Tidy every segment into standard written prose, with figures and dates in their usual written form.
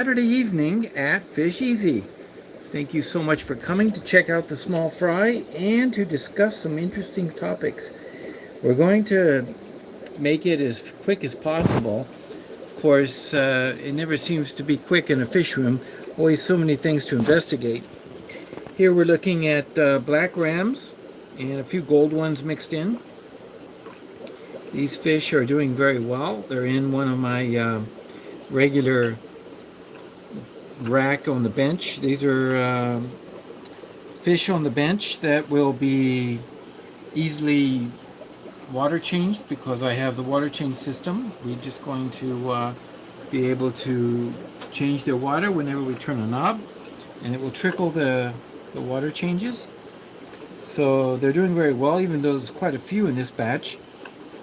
Saturday evening at Fish Easy. Thank you so much for coming to check out the small fry and to discuss some interesting topics. We're going to make it as quick as possible. Of course, it never seems to be quick in a fish room. Always so many things to investigate. Here we're looking at black rams and a few gold ones mixed in. These fish are doing very well. They're in one of my regular rack on the bench. These are fish on the bench that will be easily water changed because I have the water change system. We're just going to be able to change their water whenever we turn a knob, and it will trickle the water changes. So they're doing very well, even though there's quite a few in this batch,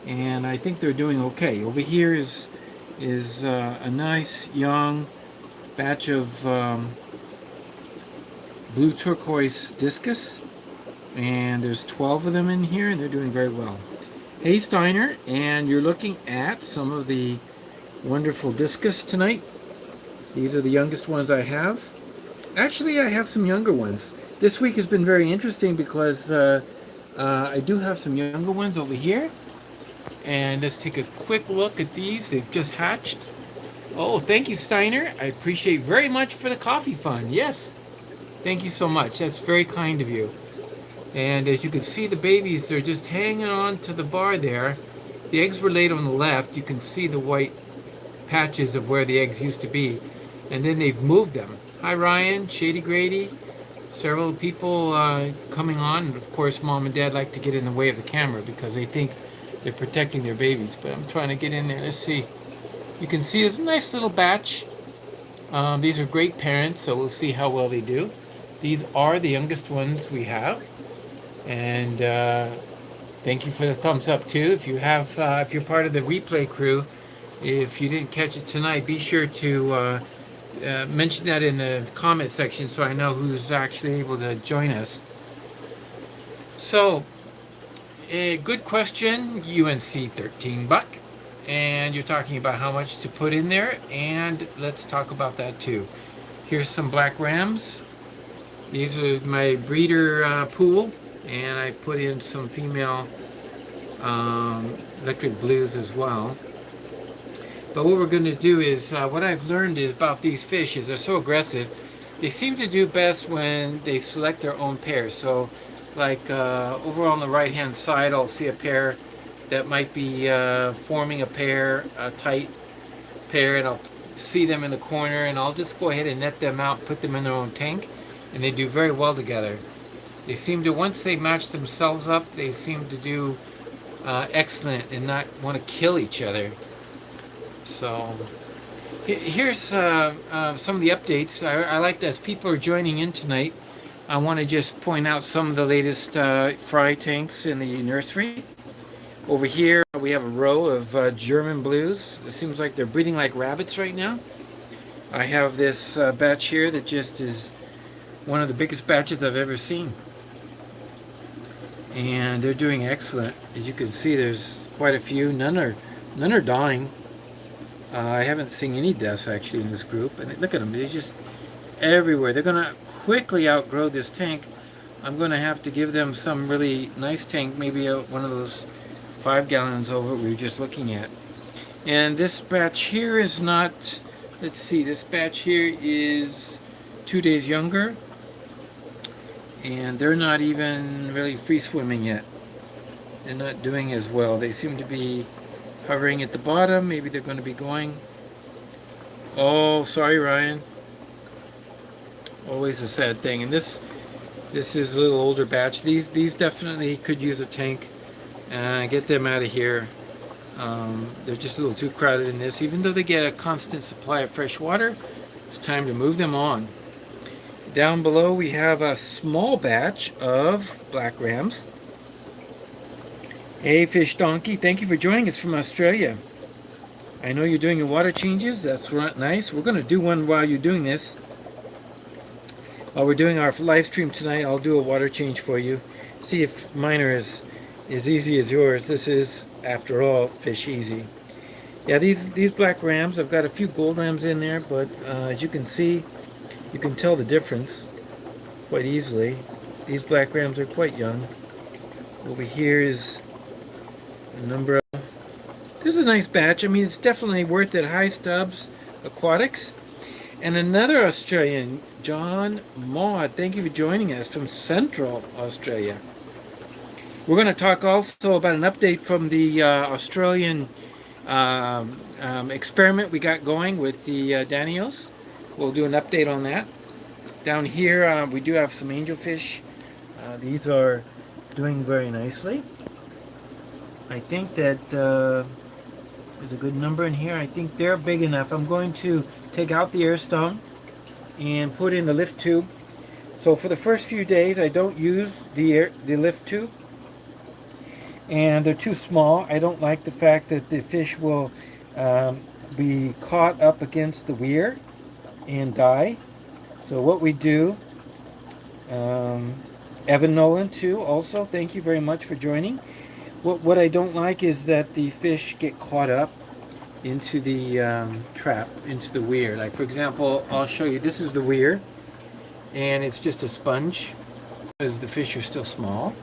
and I think they're doing okay. Over here is a nice young batch of blue turquoise discus, and there's 12 of them in here, and they're doing very well. Hey Steiner, and you're looking at some of the wonderful discus tonight. These are the youngest ones I have. Actually, I have some younger ones. This week has been very interesting because I do have some younger ones over here. And let's take a quick look at these. They've just hatched. Oh, thank you, Steiner. I appreciate very much for the coffee fund. Yes, thank you so much. That's very kind of you. And as you can see, the babies, they're just hanging on to the bar there. The eggs were laid on the left. You can see the white patches of where the eggs used to be. And then they've moved them. Hi, Ryan, Shady Grady. Several people coming on. And of course, Mom and Dad like to get in the way of the camera because they think they're protecting their babies. But I'm trying to get in there. Let's see. You can see there's a nice little batch. These are great parents, so we'll see how well they do. These are the youngest ones we have. And thank you for the thumbs up too. If you have, if you're part of the replay crew, if you didn't catch it tonight, be sure to mention that in the comment section so I know who's actually able to join us. So, a good question, UNC 13 buck, and you're talking about how much to put in there, and let's talk about that too. Here's some black rams. These are my breeder pool, and I put in some female electric blues as well. But what we're going to do is, what I've learned is about these fish is they're so aggressive. They seem to do best when they select their own pair. So, like over on the right hand side, I'll see a pair that might be forming a pair, a tight pair, and I'll see them in the corner, and I'll just go ahead and net them out, put them in their own tank, and they do very well together. They seem to, once they match themselves up, they seem to do excellent and not want to kill each other. So here's some of the updates. I like that as people are joining in tonight, I want to just point out some of the latest fry tanks in the nursery. Over here we have a row of German blues. It seems like they're breeding like rabbits right now. I have this batch here that just is one of the biggest batches I've ever seen. And they're doing excellent. As you can see, there's quite a few. None are dying. I haven't seen any deaths actually in this group. And look at them, they're just everywhere. They're going to quickly outgrow this tank. I'm going to have to give them some really nice tank, maybe one of those 5 gallons over we were just looking at. And this batch here is not, let's see, this batch here is 2 days younger. And they're not even really free swimming yet. They're not doing as well. They seem to be hovering at the bottom. Maybe they're going to be going. Oh, sorry, Ryan. Always a sad thing. And this is a little older batch. These definitely could use a tank. Get them out of here. They're just a little too crowded in this. Even though they get a constant supply of fresh water, it's time to move them on. Down below we have a small batch of black rams. Hey Fish Donkey, thank you for joining us from Australia. I know you're doing your water changes. That's nice. We're going to do one while you're doing this. While we're doing our live stream tonight, I'll do a water change for you. See if mine are as easy as yours. This is, after all, Fish Easy. Yeah, these black rams, I've got a few gold rams in there, but as you can see, you can tell the difference quite easily. These black rams are quite young. Over here is a number of... This is a nice batch. I mean, it's definitely worth it. High Stubbs Aquatics. And another Australian, John Maud. Thank you for joining us from Central Australia. We're going to talk also about an update from the Australian experiment we got going with the Danios. We'll do an update on that. Down here, we do have some angelfish. These are doing very nicely. I think that there's a good number in here. I think they're big enough. I'm going to take out the air stone and put in the lift tube. So for the first few days, I don't use the lift tube, and they're too small. I don't like the fact that the fish will be caught up against the weir and die. So what we do, Evan Nolan too, also, thank you very much for joining. What I don't like is that the fish get caught up into the trap, into the weir. Like, for example, I'll show you, this is the weir, and it's just a sponge because the fish are still small.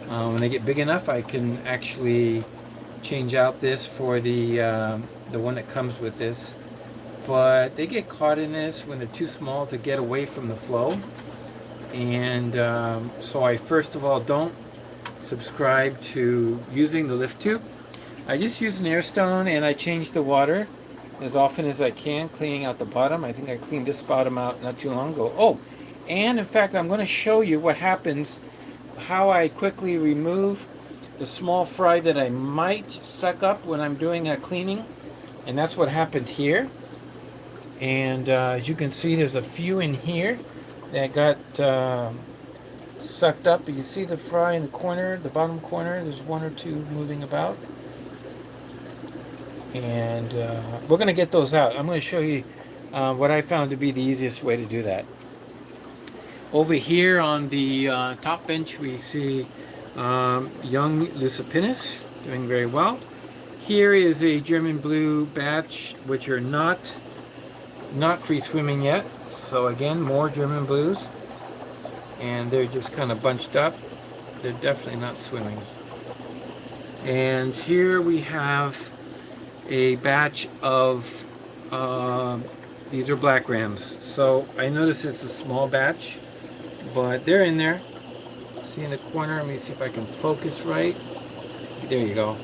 When they get big enough, I can actually change out this for the one that comes with this. But they get caught in this when they're too small to get away from the flow. And so I first of all don't subscribe to using the lift tube. I just use an air stone, and I change the water as often as I can, cleaning out the bottom. I think I cleaned this bottom out not too long ago. Oh, and in fact, I'm going to show you what happens, how I quickly remove the small fry that I might suck up when I'm doing a cleaning. And that's what happened here. And as you can see, there's a few in here that got sucked up. You can see the fry in the corner, the bottom corner. There's one or two moving about. And we're going to get those out. I'm going to show you what I found to be the easiest way to do that. Over here on the top bench, we see young Lucipinus doing very well. Here is a German blue batch, which are not free swimming yet. So again, more German blues, and they're just kind of bunched up. They're definitely not swimming. And here we have a batch of these are black rams. So I notice it's a small batch, but they're in there. See in the corner, let me see if I can focus right. There you go.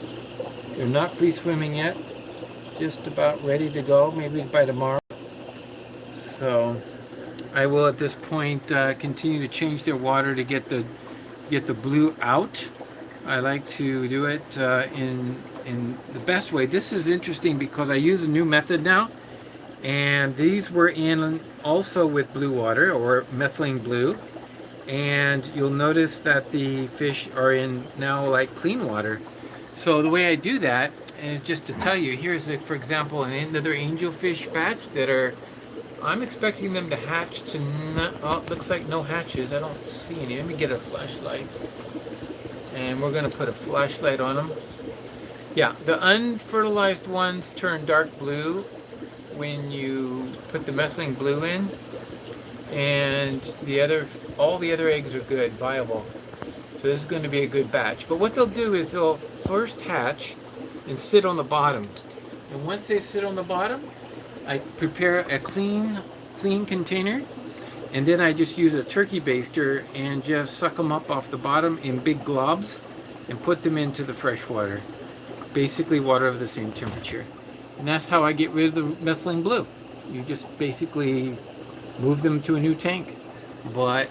They're not free swimming yet, just about ready to go, maybe by tomorrow. So I will at this point continue to change their water to get the blue out. I like to do it in the best way. This is interesting because I use a new method now, and these were in also with blue water or methylene blue, and you'll notice that the fish are in now like clean water. So the way I do that, and just to tell you, here's for example another angelfish batch that are, I'm expecting them to hatch to not, oh, it looks like no hatches. I don't see any. Let me get a flashlight. And we're going to put a flashlight on them. Yeah, the unfertilized ones turn dark blue when you put the methylene blue in. And all the other eggs are good, viable. So this is going to be a good batch. But what they'll do is they'll first hatch and sit on the bottom. And once they sit on the bottom, I prepare a clean container, and then I just use a turkey baster and just suck them up off the bottom in big globs and put them into the fresh water. Basically water of the same temperature. And that's how I get rid of the methylene blue. You just basically move them to a new tank. But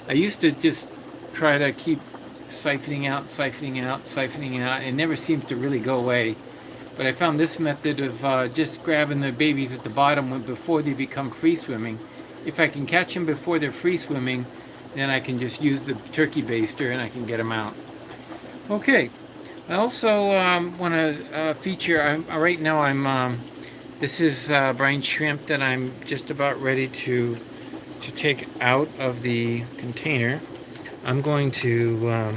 I used to just try to keep siphoning out. It never seems to really go away. But I found this method of just grabbing the babies at the bottom before they become free swimming. If I can catch them before they're free swimming, then I can just use the turkey baster and I can get them out. Okay, I also want to feature, right now this is brine shrimp that I'm just about ready to take out of the container. I'm going to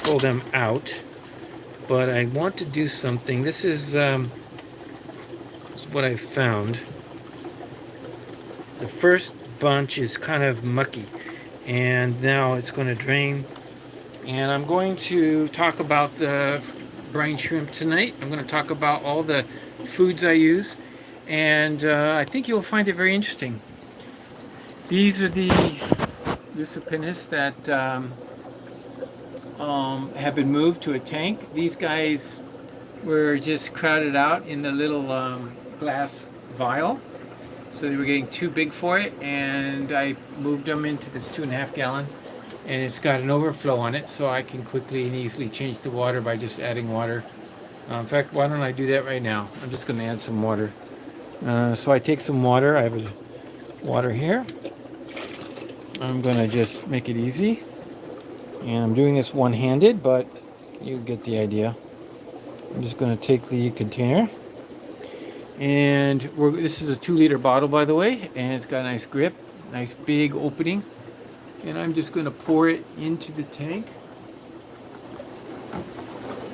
pull them out. but I want to do something. This is what I found. The first bunch is kind of mucky, and now it's going to drain. And I'm going to talk about the brine shrimp tonight. I'm going to talk about all the foods I use, and I think you'll find it very interesting. These are the Lucipinis that have been moved to a tank. These guys were just crowded out in the little glass vial, so they were getting too big for it, and I moved them into this 2.5 gallon, and it's got an overflow on it, so I can quickly and easily change the water by just adding water. In fact, why don't I do that right now? I'm just going to add some water. So I take some water. I have a water here. I'm going to just make it easy, and I'm doing this one-handed, but you get the idea. I'm just going to take the container, and this is a 2-liter bottle, by the way, and it's got a nice grip, nice big opening, and I'm just going to pour it into the tank,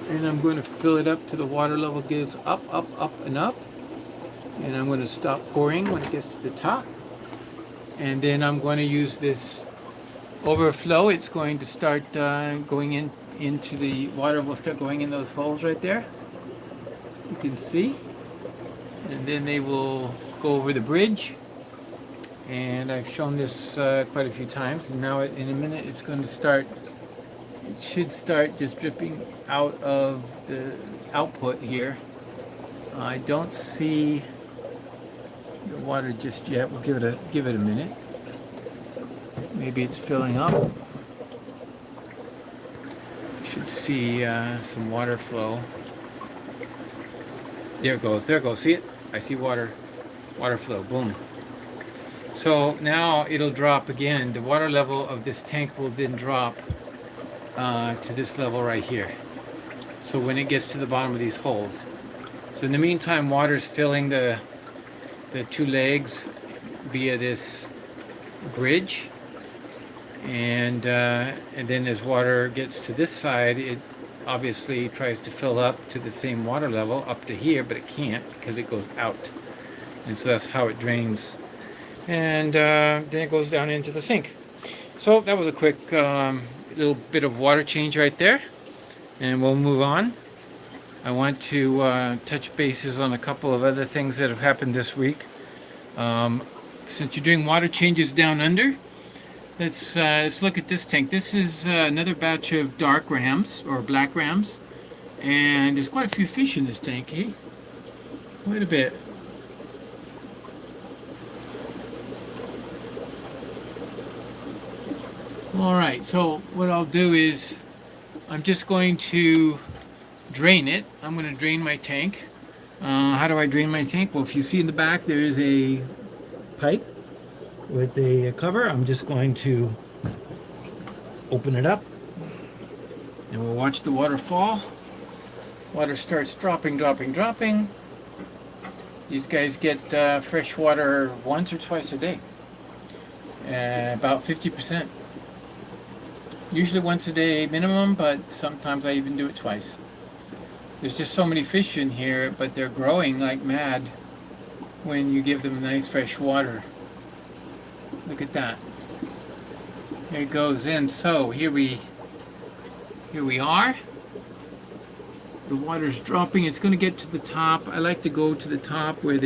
and I'm going to fill it up to the water level goes up, up, up, and up, and I'm going to stop pouring when it gets to the top, and then I'm going to use this overflow. It's going to start going into the water. Will start going in those holes right there, you can see, and then they will go over the bridge, and I've shown this quite a few times, and now in a minute it's going to start. It should start just dripping out of the output here. I don't see the water just yet. We'll give it a minute. Maybe it's filling up. You should see some water flow. There it goes. There it goes. See it? I see water flow. Boom. So now it'll drop again. The water level of this tank will then drop to this level right here. So when it gets to the bottom of these holes. So in the meantime, water is filling the 2 legs via this bridge, and then as water gets to this side, it obviously tries to fill up to the same water level up to here, but it can't because it goes out, and so that's how it drains, and then it goes down into the sink. So that was a quick little bit of water change right there, and we'll move on. I want to touch bases on a couple of other things that have happened this week. Since you're doing water changes down under, let's look at this tank. This is another batch of dark rams or black rams, and there's quite a few fish in this tank. Hey, quite a bit. All right, so what I'll do is I'm just going to drain it. I'm going to drain my tank. How do I drain my tank? Well, if you see in the back, there is a pipe with a cover. I'm just going to open it up, and we'll watch the water fall. Water starts dropping, dropping, dropping. These guys get fresh water once or twice a day, about 50%. Usually once a day minimum, but sometimes I even do it twice. There's just so many fish in here, but they're growing like mad when you give them nice fresh water. Look at that. There it goes in. So here we are. The water's dropping. It's going to get to the top. I like to go to the top where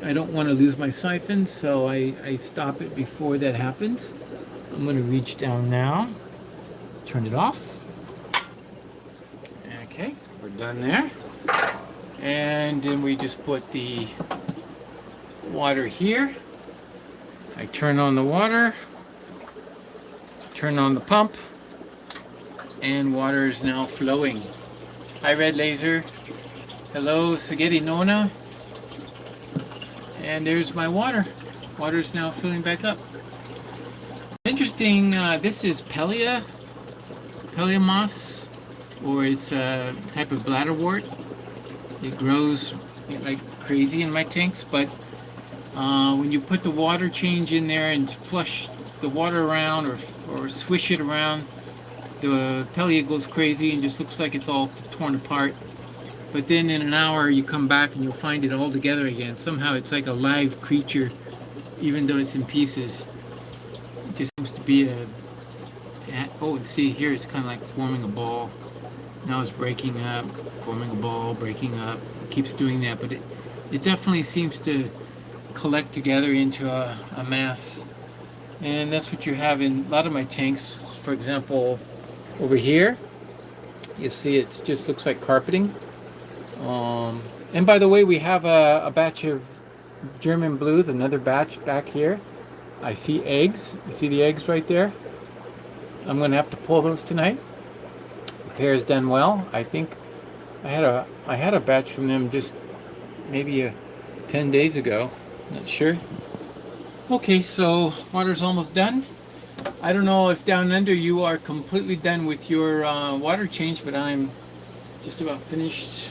I don't want to lose my siphon, so I stop it before that happens. I'm going to reach down now, turn it off. Okay, we're done there. And then we just put the water here. I turn on the water, turn on the pump, and water is now flowing. Hi, Red Laser. Hello, Spaghetti Nona. And there's my water. Water's now filling back up. Interesting, this is Pelia moss, or it's a type of bladderwort. It grows like crazy in my tanks, but when you put the water change in there and flush the water around or swish it around, the Pelia goes crazy and just looks like it's all torn apart. But then in an hour you come back and you'll find it all together again. Somehow it's like a live creature, even though it's in pieces. It just seems to be oh, see here it's kind of like forming a ball. Now it's breaking up, forming a ball, breaking up. It keeps doing that, but it definitely seems to collect together into a mass. And that's what you have in a lot of my tanks. For example, over here, you see it just looks like carpeting. And by the way, we have a batch of German blues, another batch back here. I see eggs. You see the eggs right there? I'm going to have to pull those tonight. The pair's done well. I think I had a batch from them just maybe 10 days ago. Not sure. Okay, so water's almost done. I don't know if down under you are completely done with your water change, but I'm just about finished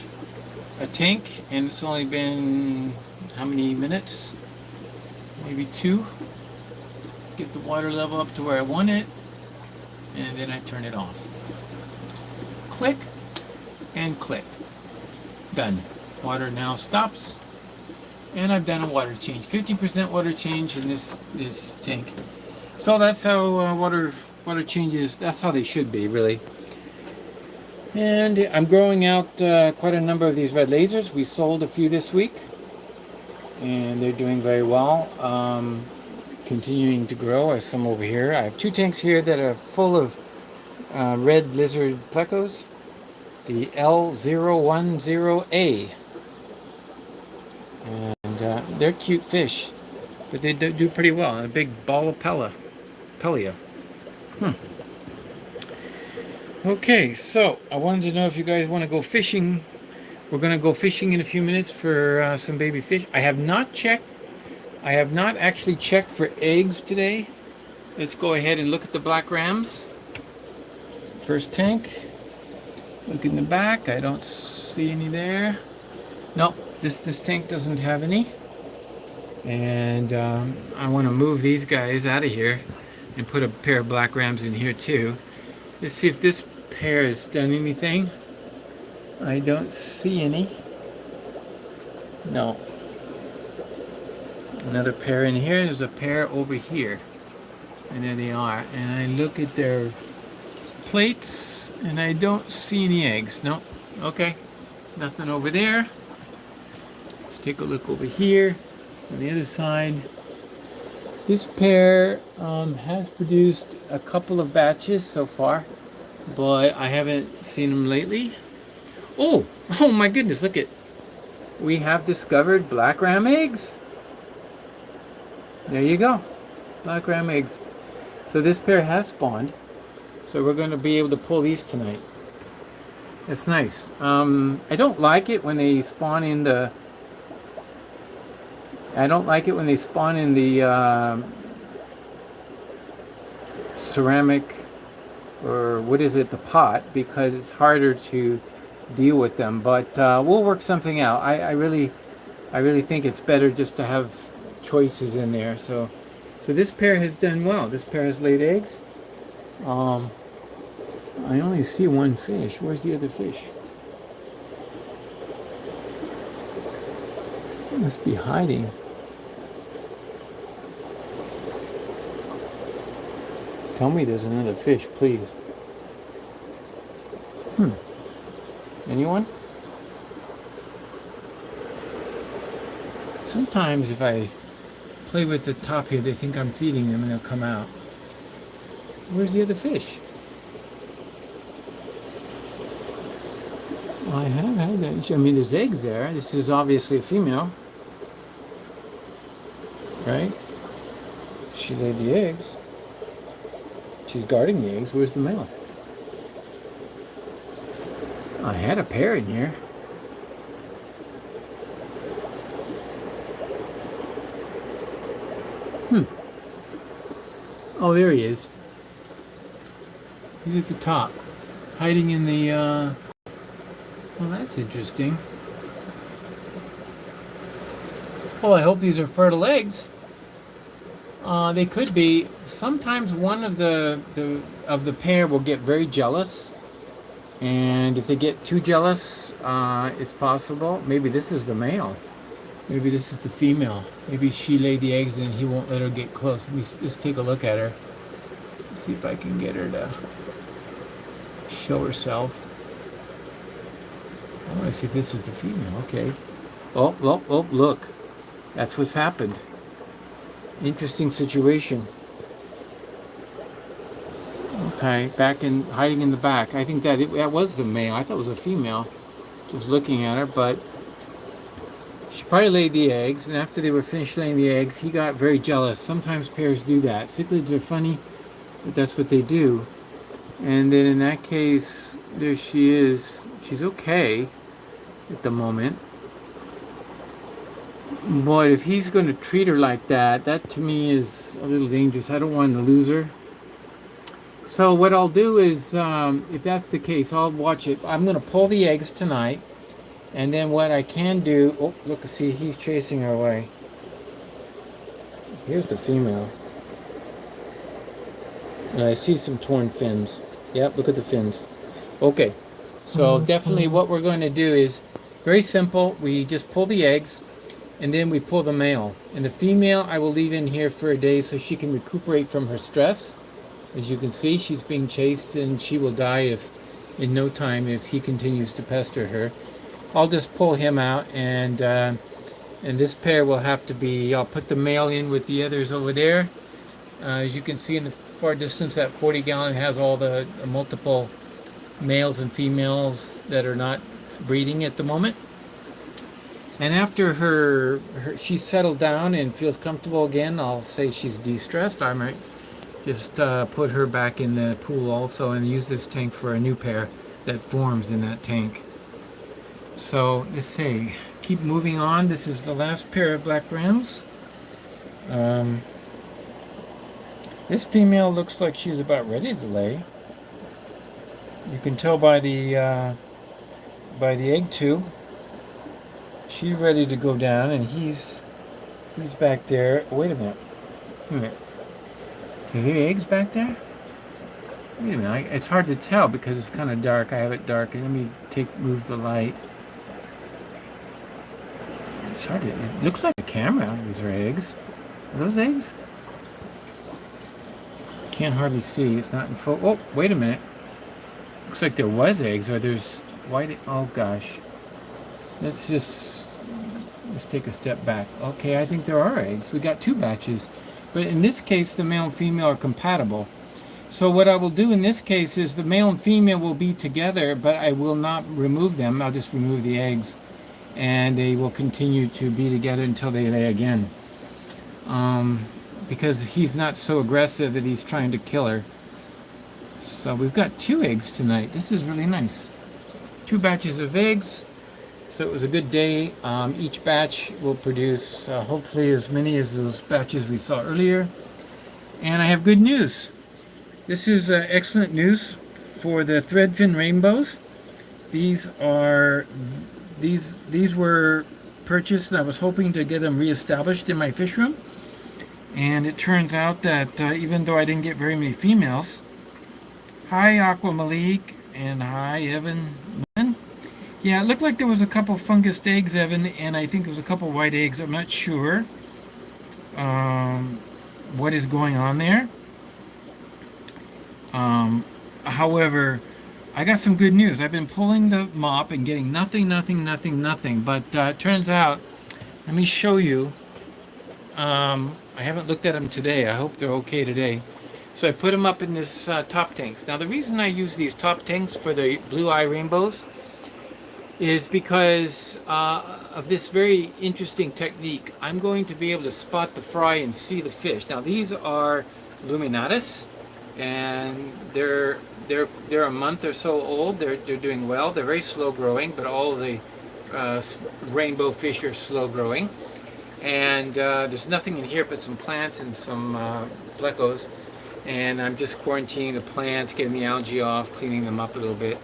a tank, and it's only been how many minutes? Maybe 2. Get the water level up to where I want it, and then I turn it off. Click and click. Done. Water now stops, and I've done a water change. 50% water change in this tank. So that's how water changes. That's how they should be, really. And I'm growing out quite a number of these red lasers. We sold a few this week, and they're doing very well. Continuing to grow. I have some over here. I have 2 tanks here that are full of red lizard plecos, the L010A, and they're cute fish, but they do pretty well. And a big ball of Pelia. Okay, so I wanted to know if you guys want to go fishing. We're going to go fishing in a few minutes for some baby fish. I have not actually checked for eggs today. Let's go ahead and look at the black rams. First tank. Look in the back. I don't see any there. Nope, this tank doesn't have any. And I want to move these guys out of here and put a pair of black rams in here too. Let's see if this pair has done anything. I don't see any. No. Another pair in here. There's a pair over here. And there they are. And I look at their plates and I don't see any eggs. Nope. Okay. Nothing over there. Let's take a look over here on the other side. This pair has produced a couple of batches so far, but I haven't seen them lately. Oh my goodness, look at, we have discovered black ram eggs. There you go, black ram eggs. So this pair has spawned, so we're going to be able to pull these tonight. That's nice. I don't like it when they spawn in the ceramic, or what is it, the pot, because it's harder to deal with them. But we'll work something out. I really think it's better just to have choices in there. So this pair has done well. This pair has laid eggs. I only see one fish. Where's the other fish? It must be hiding. Tell me there's another fish, please. Anyone? Sometimes if I play with the top here, they think I'm feeding them and they'll come out. Where's the other fish? I have had that. I mean, there's eggs there. This is obviously a female. Right? She laid the eggs. She's guarding the eggs. Where's the male? I had a pair in here. Oh, there he is. He's at the top, hiding in the, well, that's interesting. Well, I hope these are fertile eggs. They could be. Sometimes one of the pair will get very jealous, and if they get too jealous, it's possible. Maybe this is the male. Maybe this is the female. Maybe she laid the eggs and he won't let her get close. Let me just take a look at her. See if I can get her to show herself. I want to see if this is the female. Okay. Oh, look. That's what's happened. Interesting situation. Okay, hiding in the back. I think that was the male. I thought it was a female. Just looking at her, but she probably laid the eggs, and after they were finished laying the eggs, he got very jealous. Sometimes pairs do that. Cichlids are funny, but that's what they do. And then in that case, there she is. She's okay at the moment. But if he's going to treat her like that, that to me is a little dangerous. I don't want to lose her. So what I'll do is, if that's the case, I'll watch it. I'm going to pull the eggs tonight. And then what I can do... Oh, look, see, he's chasing her away. Here's the female. And I see some torn fins. Yep, look at the fins. Okay, so definitely what we're going to do is very simple. We just pull the eggs, and then we pull the male. And the female I will leave in here for a day so she can recuperate from her stress. As you can see, she's being chased, and she will die in no time if he continues to pester her. I'll just pull him out, and this pair will have to be... I'll put the male in with the others over there. As you can see in the far distance, that 40 gallon has all the multiple males and females that are not breeding at the moment. And after she's settled down and feels comfortable again, I'll say she's de-stressed. I might just put her back in the pool also and use this tank for a new pair that forms in that tank. So let's say, keep moving on. This is the last pair of black rams. This female looks like she's about ready to lay. You can tell by the egg tube. She's ready to go down, and he's back there. Wait a minute. Are there eggs back there? Wait a minute. It's hard to tell because it's kind of dark. I have it dark. Let me move the light. It's hard to... It looks like a camera. These are eggs. Are those eggs? Can't hardly see. It's not in full... Oh, wait a minute. Looks like there was eggs, or there's white... Oh, gosh. Let's take a step back. Okay, I think there are eggs. We got two batches. But in this case, the male and female are compatible. So what I will do in this case is the male and female will be together, but I will not remove them. I'll just remove the eggs. And they will continue to be together until they lay again. Because he's not so aggressive that he's trying to kill her. So we've got 2 eggs tonight. This is really nice. 2 batches of eggs. So it was a good day. Each batch will produce hopefully as many as those batches we saw earlier. And I have good news. This is excellent news for the threadfin rainbows. These were purchased, and I was hoping to get them reestablished in my fish room. And it turns out that even though I didn't get very many females... Hi, Aqua Malik, and hi, Evan. Yeah, it looked like there was a couple fungused eggs, Evan, and I think there was a couple white eggs. I'm not sure what is going on there. However, I got some good news. I've been pulling the mop and getting nothing. But it turns out, let me show you. I haven't looked at them today. I hope they're okay today. So I put them up in this top tanks. Now the reason I use these top tanks for the blue eye rainbows is because of this very interesting technique. I'm going to be able to spot the fry and see the fish. Now these are luminatus, and they're a month or so old. They're doing well. They're very slow growing, but all of the rainbow fish are slow growing. And there's nothing in here but some plants and some plecos. And I'm just quarantining the plants, getting the algae off, cleaning them up a little bit.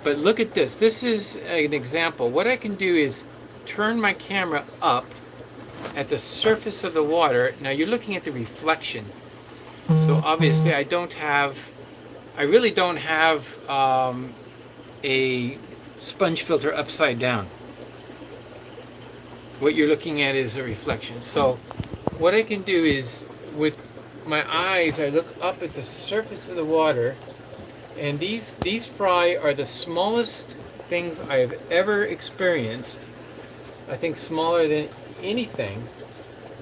But look at this. This is an example. What I can do is turn my camera up at the surface of the water. Now you're looking at the reflection. So obviously I really don't have a sponge filter upside down. What you're looking at is a reflection. So what I can do is, with my eyes, I look up at the surface of the water, and these fry are the smallest things I have ever experienced. I think smaller than anything.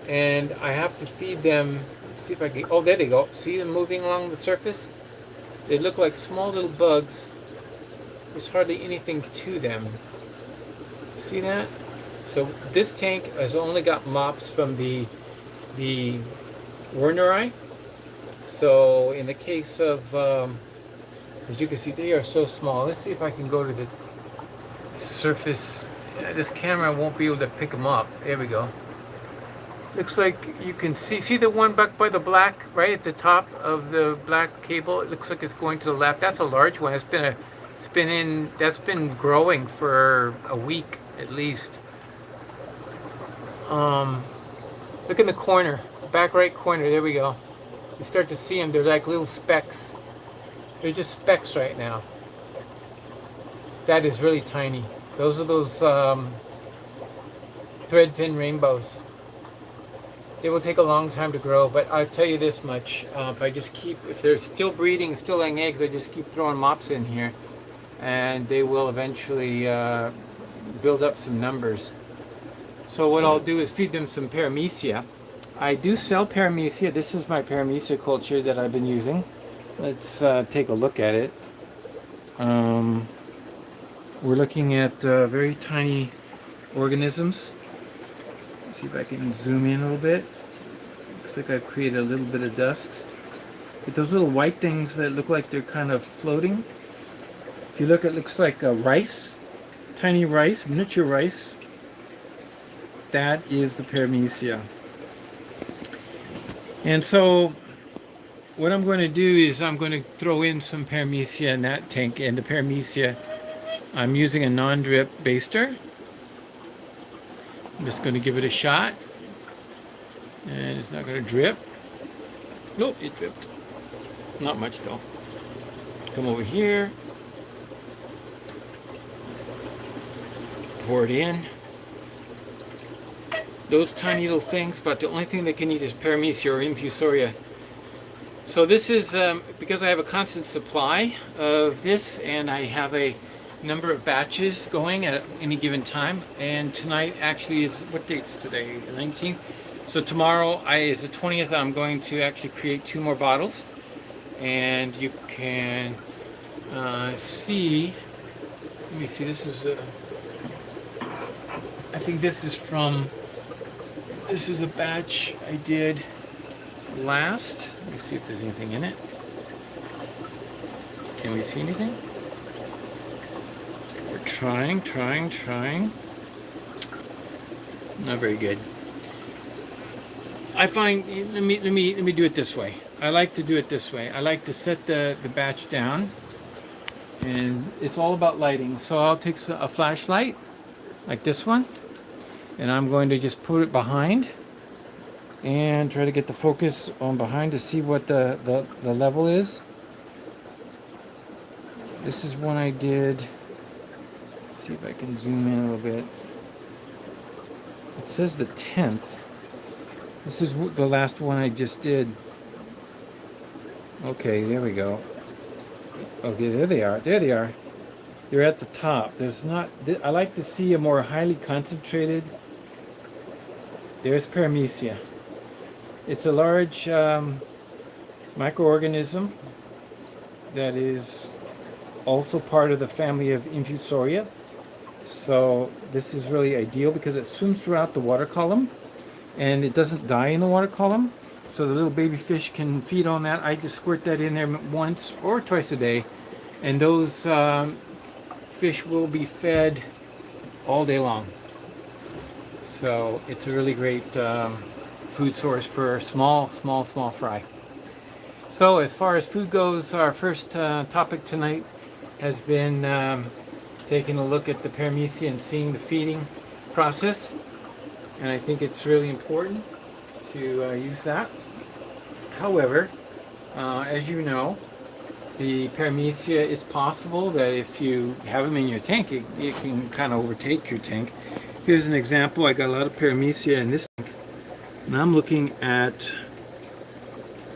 And I have to feed them. See if I can. Oh, there they go. See them moving along the surface? They look like small little bugs. There's hardly anything to them. See that? So this tank has only got mops from the Werneri. So in the case of, as you can see, they are so small. Let's see if I can go to the surface. This camera won't be able to pick them up. There we go. Looks like you can see the one back by the black, right at the top of the black cable. It looks like it's going to the left. That's a large one. That's been growing for a week at least. Look in the corner, back right corner. There we go. You start to see them. They're like little specks. They're just specks right now. That is really tiny. Those are those thread fin rainbows. It will take a long time to grow, but I'll tell you this much: if they're still breeding, still laying eggs, I just keep throwing mops in here, and they will eventually build up some numbers. So what I'll do is feed them some Paramecia. I do sell Paramecia. This is my Paramecia culture that I've been using. Let's take a look at it. We're looking at very tiny organisms. Let's see if I can zoom in a little bit. Looks like I've created a little bit of dust. But those little white things that look like they're kind of floating. If you look, it looks like rice. Tiny rice, miniature rice. That is the Paramecia. And so what I'm going to do is I'm going to throw in some Paramecia in that tank. And the Paramecia, I'm using a non-drip baster. I'm just going to give it a shot. And it's not going to drip. Nope, it dripped. Not much though. Come over here. Pour it in. Those tiny little things, but the only thing they can eat is Paramecia or infusoria. So this is because I have a constant supply of this, and I have a number of batches going at any given time. And tonight actually is, what date's today? The 19th. So tomorrow is the 20th. I'm going to actually create 2 more bottles, and you can see. Let me see. This is. I think this is from. This is a batch I did last. Let me see if there's anything in it. Can we see anything? We're trying. Not very good. I find, let me do it this way. I like to do it this way. I like to set the batch down, and it's all about lighting. So I'll take a flashlight like this one, and I'm going to just put it behind and try to get the focus on behind to see what the level is. This is one I did. Let's see if I can zoom in a little bit. It says the 10th. This is the last one I just did. Okay, there we go. Okay, there they are. There they are. They're at the top. There's not. I like to see a more highly concentrated. There's Paramecia. It's a large microorganism that is also part of the family of Infusoria. So this is really ideal because it swims throughout the water column and it doesn't die in the water column. So the little baby fish can feed on that. I just squirt that in there once or twice a day, and those fish will be fed all day long. So it's a really great food source for small fry. So as far as food goes, our first topic tonight has been taking a look at the Paramecia and seeing the feeding process. and I think it's really important to use that. However, as you know, the Paramecia, it's possible that if you have them in your tank, it can kind of overtake your tank. Here's an example. I got a lot of Paramecia in this tank, and I'm looking at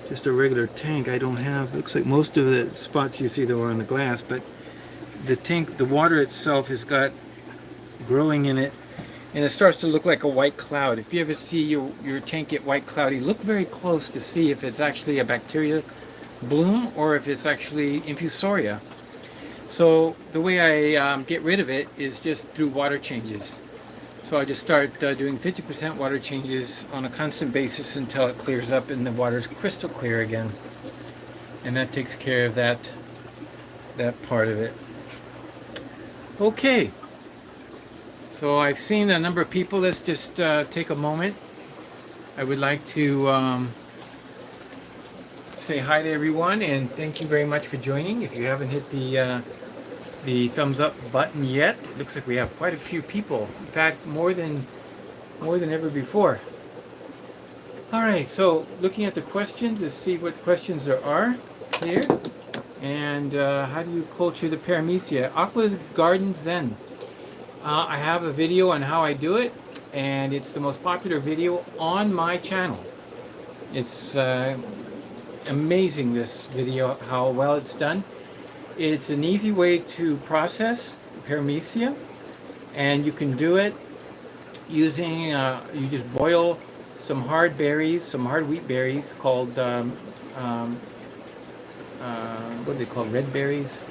just a regular tank. I don't have, looks like most of the spots you see though are on the glass, but the tank, the water itself has got growing in it, and it starts to look like a white cloud. If you ever see your tank get white cloudy, look very close to see if it's actually a bacteria bloom or if it's actually infusoria. So the way I get rid of it is just through water changes. So I just start doing 50% water changes on a constant basis until it clears up and the water is crystal clear again. And that takes care of that part of it. Okay. So I've seen a number of people. Let's just take a moment. I would like to say hi to everyone and thank you very much for joining. If you haven't hit the thumbs up button yet, it looks like we have quite a few people. In fact, more than ever before. All right, so looking at the questions to see what questions there are here. And how do you culture the Paramecia? Aqua Garden Zen. I have a video on how I do it, and it's the most popular video on my channel. It's amazing, this video, how well it's done. It's an easy way to process Paramecia, and you can do it using, you just boil some hard berries, some hard wheat berries called, what are they called, red berries?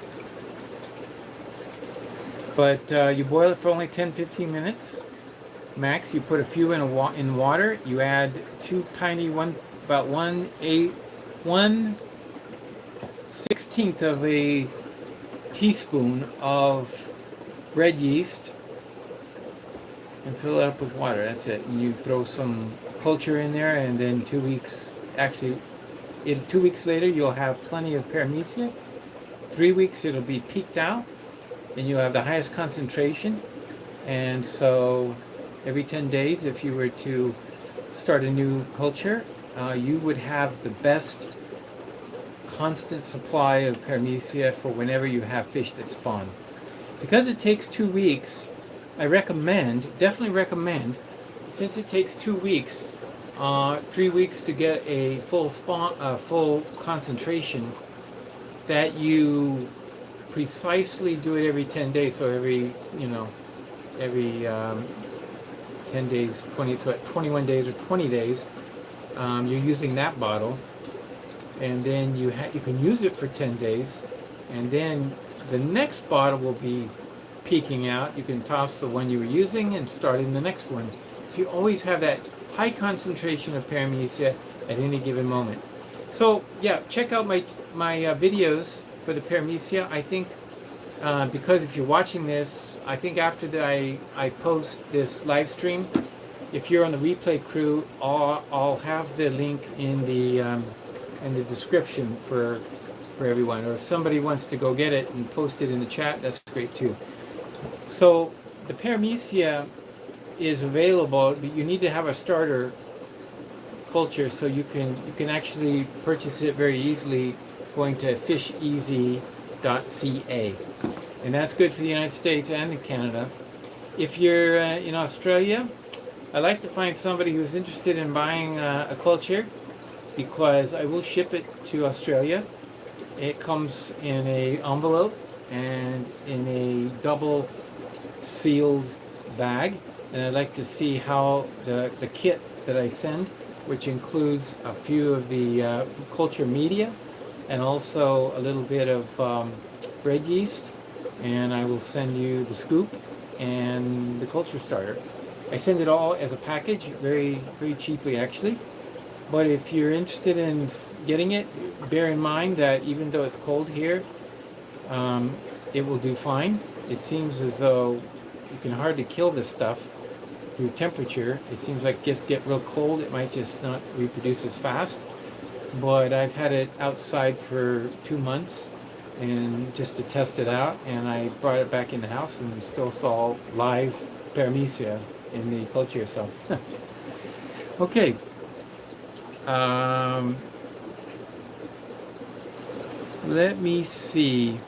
But you boil it for only 10-15 minutes max. You put a few in water. You add two tiny, about 1/16 of a teaspoon of bread yeast and fill it up with water. That's it. And you throw some culture in there, and then 2 weeks, actually 2 weeks later, you'll have plenty of Paramecia. 3 weeks, it'll be peaked out, and you have the highest concentration. And so every 10 days, if you were to start a new culture, you would have the best constant supply of Paramecia for whenever you have fish that spawn. Because it takes 2 weeks, I definitely recommend, since it takes 2 weeks, 3 weeks to get a full concentration, that you precisely do it every 10 days. So every 10 days, 21 days or 20 days, you're using that bottle, and then you can use it for 10 days, and then the next bottle will be peaking out. You can toss the one you were using and start in the next one. So you always have that high concentration of Paramecia at any given moment. So yeah, check out my videos for the Paramecia. I think because if you're watching this, I think after I post this live stream, if you're on the replay crew, I'll have the link in the description for everyone. Or if somebody wants to go get it and post it in the chat, that's great too. So the Paramecia is available, but you need to have a starter culture, so you can actually purchase it very easily going to fisheasy.ca, and that's good for the United States and in Canada. If you're in Australia, I like to find somebody who's interested in buying a culture, because I will ship it to Australia. It comes in a envelope and in a double sealed bag, and I'd like to see how the kit that I send, which includes a few of the culture media and also a little bit of bread yeast, and I will send you the scoop and the culture starter. I send it all as a package, very, very cheaply actually. But if you're interested in getting it, bear in mind that even though it's cold here, it will do fine. It seems as though you can hardly kill this stuff through temperature. It seems like just get real cold, it might just not reproduce as fast. But I've had it outside for 2 months, and just to test it out, and I brought it back in the house and still saw live Paramecia. in the culture. So, okay. Let me see.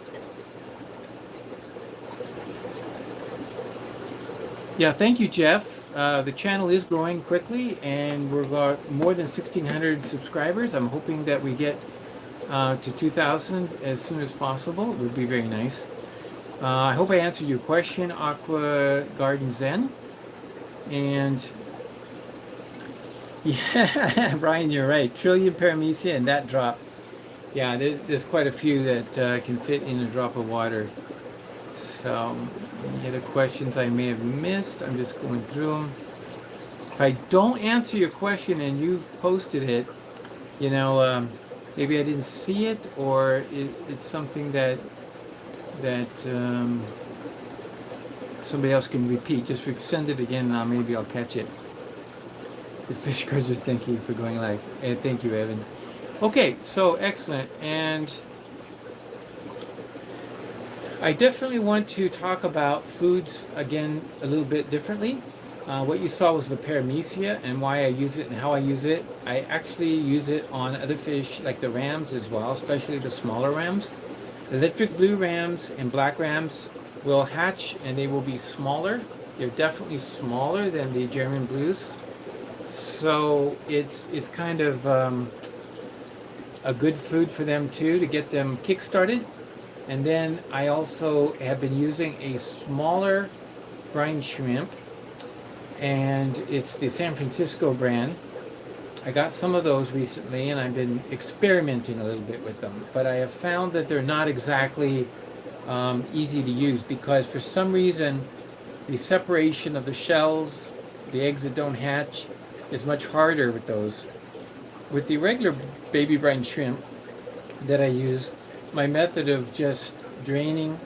Yeah, thank you, Jeff. The channel is growing quickly, and we've got more than 1,600 subscribers. I'm hoping that we get to 2,000 as soon as possible. It would be very nice. I hope I answered your question, Aqua Garden Zen. And yeah, Brian, you're right. Trillium Paramecia and that drop. Yeah, there's quite a few that can fit in a drop of water. So, any other questions I may have missed? I'm just going through them. If I don't answer your question and you've posted it, you know, maybe I didn't see it, or it's something that somebody else can repeat. Just send it again, and maybe I'll catch it. The fish cards are thank you for going live. And thank you, Evan. Okay, so excellent. And I definitely want to talk about foods again a little bit differently. What you saw was the Paramecia and why I use it and how I use it. I actually use it on other fish like the rams as well, especially the smaller rams. Electric blue rams and black rams will hatch and they will be smaller. They're definitely smaller than the German blues. So it's kind of a good food for them too, to get them kick-started. And then I also have been using a smaller brine shrimp, and it's the San Francisco brand. I got some of those recently, and I've been experimenting a little bit with them. But I have found that they're not exactly easy to use, because for some reason the separation of the shells, the eggs that don't hatch, is much harder with those. With the regular baby brine shrimp that I use, my method of just draining,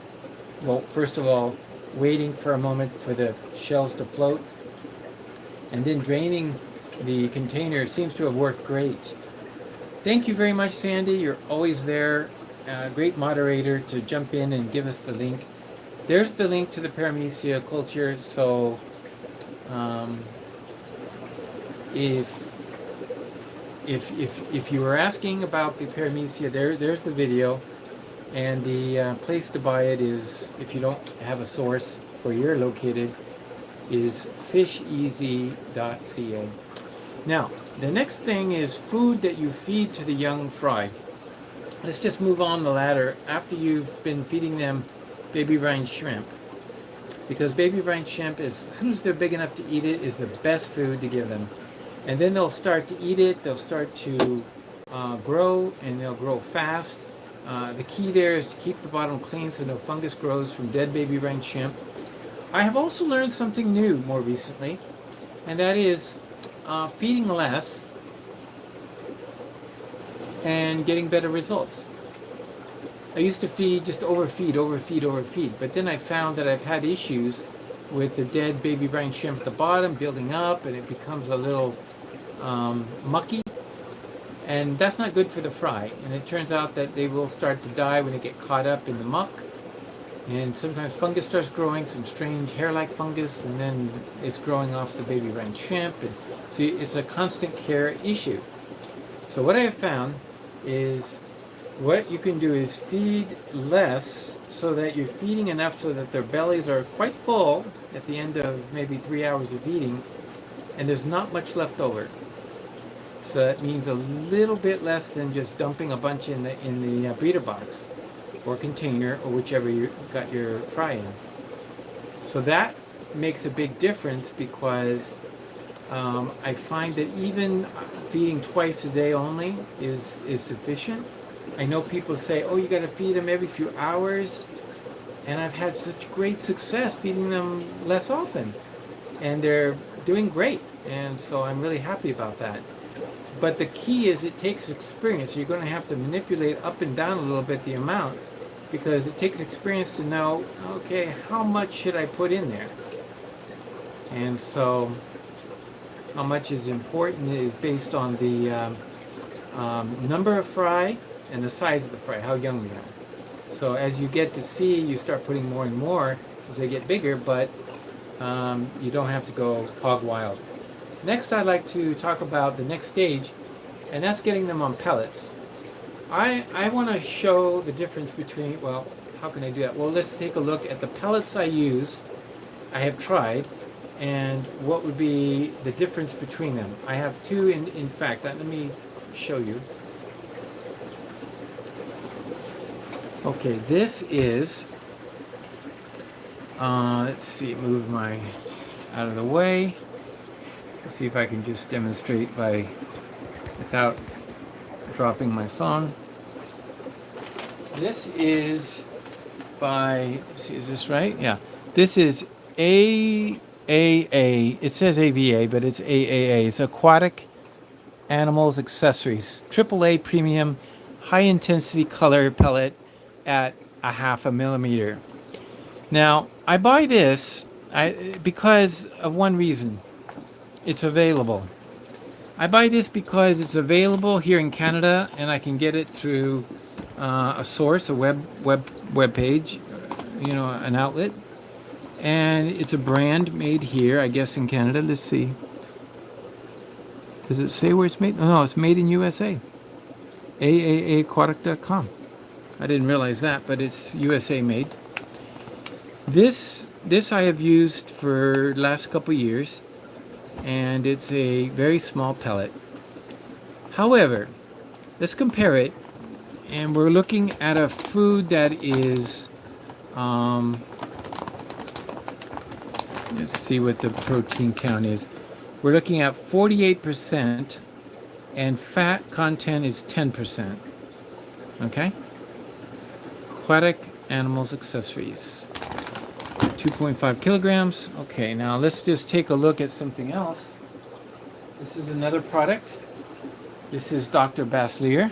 well, first of all, waiting for a moment for the shells to float, and then draining the container seems to have worked great. Thank you very much, Sandy. You're always there. Great moderator to jump in and give us the link. There's the link to the Paramecia culture. So if you were asking about the Paramecia, there's the video. And the place to buy it is, if you don't have a source where you're located, is fisheasy.ca. Now, the next thing is food that you feed to the young fry. Let's just move on the ladder after you've been feeding them baby brine shrimp. Because baby brine shrimp, as soon as they're big enough to eat it, is the best food to give them. And then they'll start to eat it, they'll start to grow, and they'll grow fast. The key there is to keep the bottom clean so no fungus grows from dead baby brine shrimp. I have also learned something new more recently, and that is feeding less and getting better results. I used to feed, just overfeed, but then I found that I've had issues with the dead baby brine shrimp at the bottom building up, and it becomes a little mucky. And that's not good for the fry. And it turns out that they will start to die when they get caught up in the muck. And sometimes fungus starts growing, some strange hair-like fungus, and then it's growing off the baby brine shrimp. And so it's a constant care issue. So what I have found is what you can do is feed less so that you're feeding enough so that their bellies are quite full at the end of maybe 3 hours of eating, and there's not much left over. So that means a little bit less than just dumping a bunch in the breeder box or container, or whichever you got your fry in. So that makes a big difference, because I find that even feeding twice a day only is sufficient. I know people say, oh, you got to feed them every few hours, and I've had such great success feeding them less often, and they're doing great, and so I'm really happy about that. But the key is it takes experience. You're going to have to manipulate up and down a little bit the amount, because it takes experience to know, okay, how much should I put in there? And so how much is important is based on the number of fry and the size of the fry, how young they are. So as you get to see, you start putting more and more as they get bigger, but you don't have to go hog wild. Next, I'd like to talk about the next stage, and that's getting them on pellets. I want to show the difference between, well, how can I do that? Well, let's take a look at the pellets I use, I have tried, and what would be the difference between them. I have two in fact. Let me show you. Okay, this is, let's see, move my out of the way. Let's see if I can just demonstrate without dropping my phone. This is by, let's see, is this right? Yeah. This is AAA. It says AVA, but it's AAA. It's Aquatic Animals Accessories. AAA premium high intensity color pellet at a 0.5 millimeter. Now, I buy this because of one reason. It's available. I buy this because it's available here in Canada, and I can get it through a source, a web page, an outlet, and it's a brand made here, I guess, in Canada. Let's see. Does it say where it's made? Oh, no, it's made in USA. AAAquatic.com. I didn't realize that, but it's USA made. This I have used for the last couple years, and it's a very small pellet. However, let's compare it, and we're looking at a food that is, let's see what the protein count is. We're looking at 48%, and fat content is 10%. Okay? Aquatic Animals Accessories. 2.5 kilograms. Okay, now let's just take a look at something else. This is another product. This is Dr. Baslier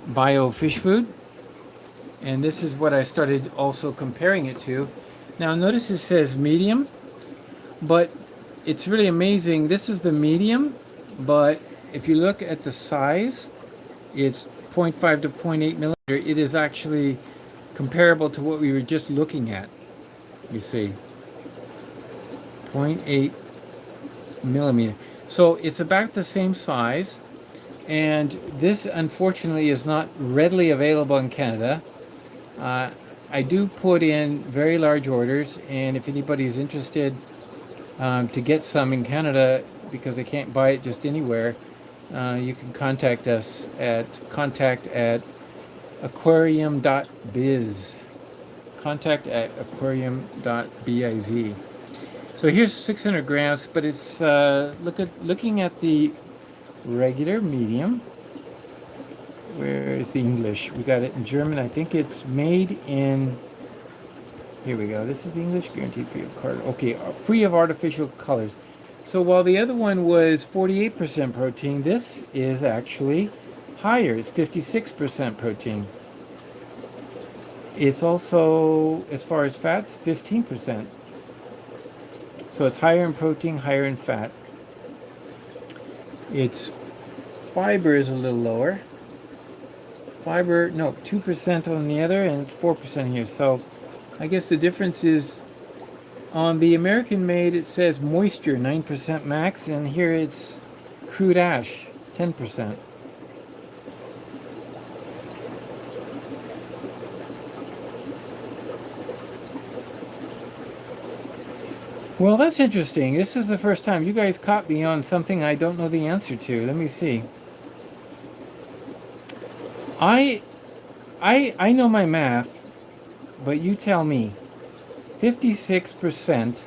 Bio Fish Food. And this is what I started also comparing it to. Now notice it says medium, but it's really amazing. This is the medium, but if you look at the size, it's 0.5 to 0.8 millimeter. It is actually comparable to what we were just looking at. You see, 0.8 millimeter. So it's about the same size, and this unfortunately is not readily available in Canada. I do put in very large orders, and if anybody is interested to get some in Canada, because they can't buy it just anywhere, you can contact us at contact@aquarium.biz. Contact@aquarium.biz. So here's 600 grams, but it's looking at the regular medium. Where is the English? We got it in German. I think it's made in. Here we go. This is the English, guaranteed free of color. Okay, free of artificial colors. So while the other one was 48% protein, this is actually higher. It's 56% protein. It's also, as far as fats, 15%. So it's higher in protein, higher in fat. Its fiber is a little lower. Fiber, no, 2% on the other, and it's 4% here. So I guess the difference is on the American made, it says moisture, 9% max, and here it's crude ash, 10%. Well, that's interesting. This is the first time you guys caught me on something I don't know the answer to. Let me see. I know my math, but you tell me. 56%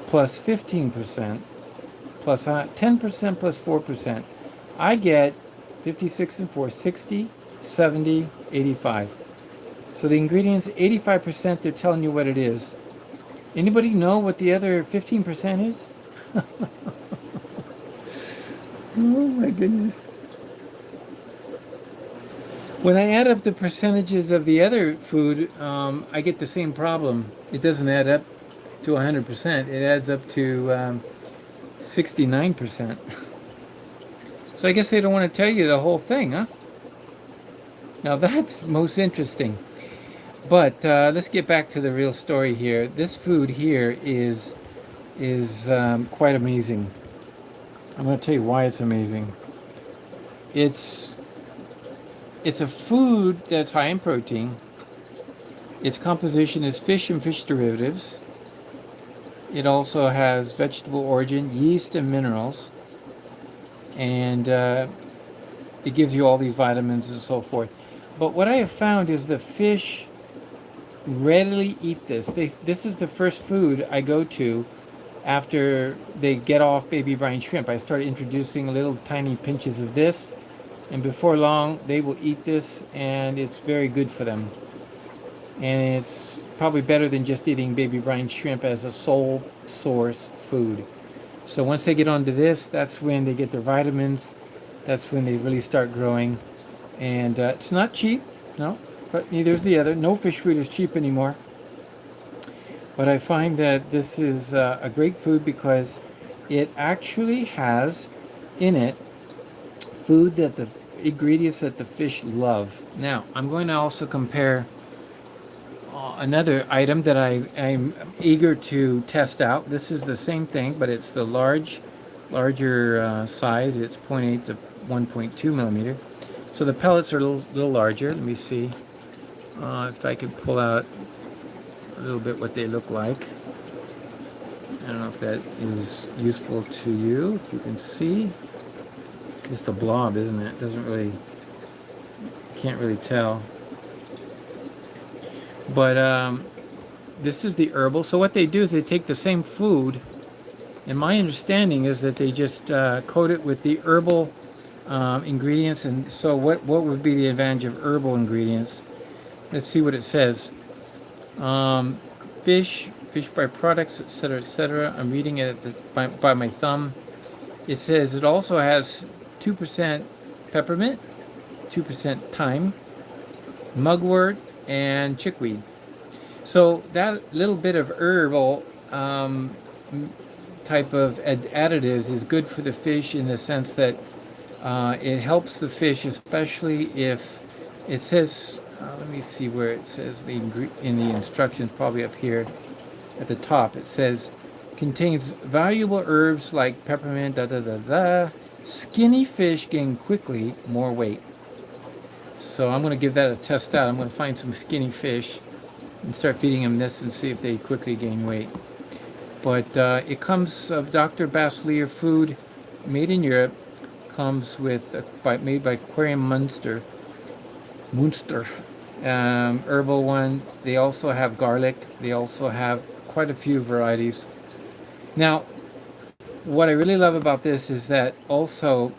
plus 15% plus 10% plus 4%. I get 56 and 4, 60, 70, 85. So the ingredients, 85%, they're telling you what it is. Anybody know what the other 15% is? Oh my goodness. When I add up the percentages of the other food, I get the same problem. It doesn't add up to 100%. It adds up to 69%. So I guess they don't want to tell you the whole thing, huh? Now that's most interesting. But let's get back to the real story here. This food here is quite amazing. I'm going to tell you why it's amazing. It's it's a food that's high in protein. Its composition is fish and fish derivatives. It also has vegetable origin, yeast, and minerals, and it gives you all these vitamins and so forth. But what I have found is the fish readily eat this. This is the first food I go to after they get off baby brine shrimp. I start introducing little tiny pinches of this, and before long they will eat this, and it's very good for them. And it's probably better than just eating baby brine shrimp as a sole source food. So once they get onto this, that's when they get their vitamins. That's when they really start growing. And it's not cheap, no, but neither is the other. No fish food is cheap anymore. But I find that this is a great food because it actually has in it food that the ingredients that the fish love. Now, I'm going to also compare another item that I'm eager to test out. This is the same thing, but it's the larger size. It's 0.8 to 1.2 millimeter. So the pellets are a little larger. Let me see if I can pull out a little bit what they look like. I don't know if that is useful to you. If you can see, just a blob, isn't it? Doesn't really, can't really tell. But this is the herbal. So what they do is they take the same food, and my understanding is that they just coat it with the herbal ingredients. And so what would be the advantage of herbal ingredients? Let's see what it says. Fish byproducts, etc., etc. I'm reading it by my thumb. It says it also has 2% peppermint, 2% thyme, mugwort, and chickweed. So that little bit of herbal type of additives is good for the fish in the sense that it helps the fish, especially if it says, let me see where it says in the instructions, probably up here at the top. It says contains valuable herbs like peppermint, da da da da. Skinny fish gain quickly more weight. So I'm going to give that a test out. I'm going to find some skinny fish and start feeding them this and see if they quickly gain weight. But it comes of Dr. Baslier food, made in Europe. Comes with made by Aquarium Munster. Herbal one. They also have garlic. They also have quite a few varieties. Now, what I really love about this is that also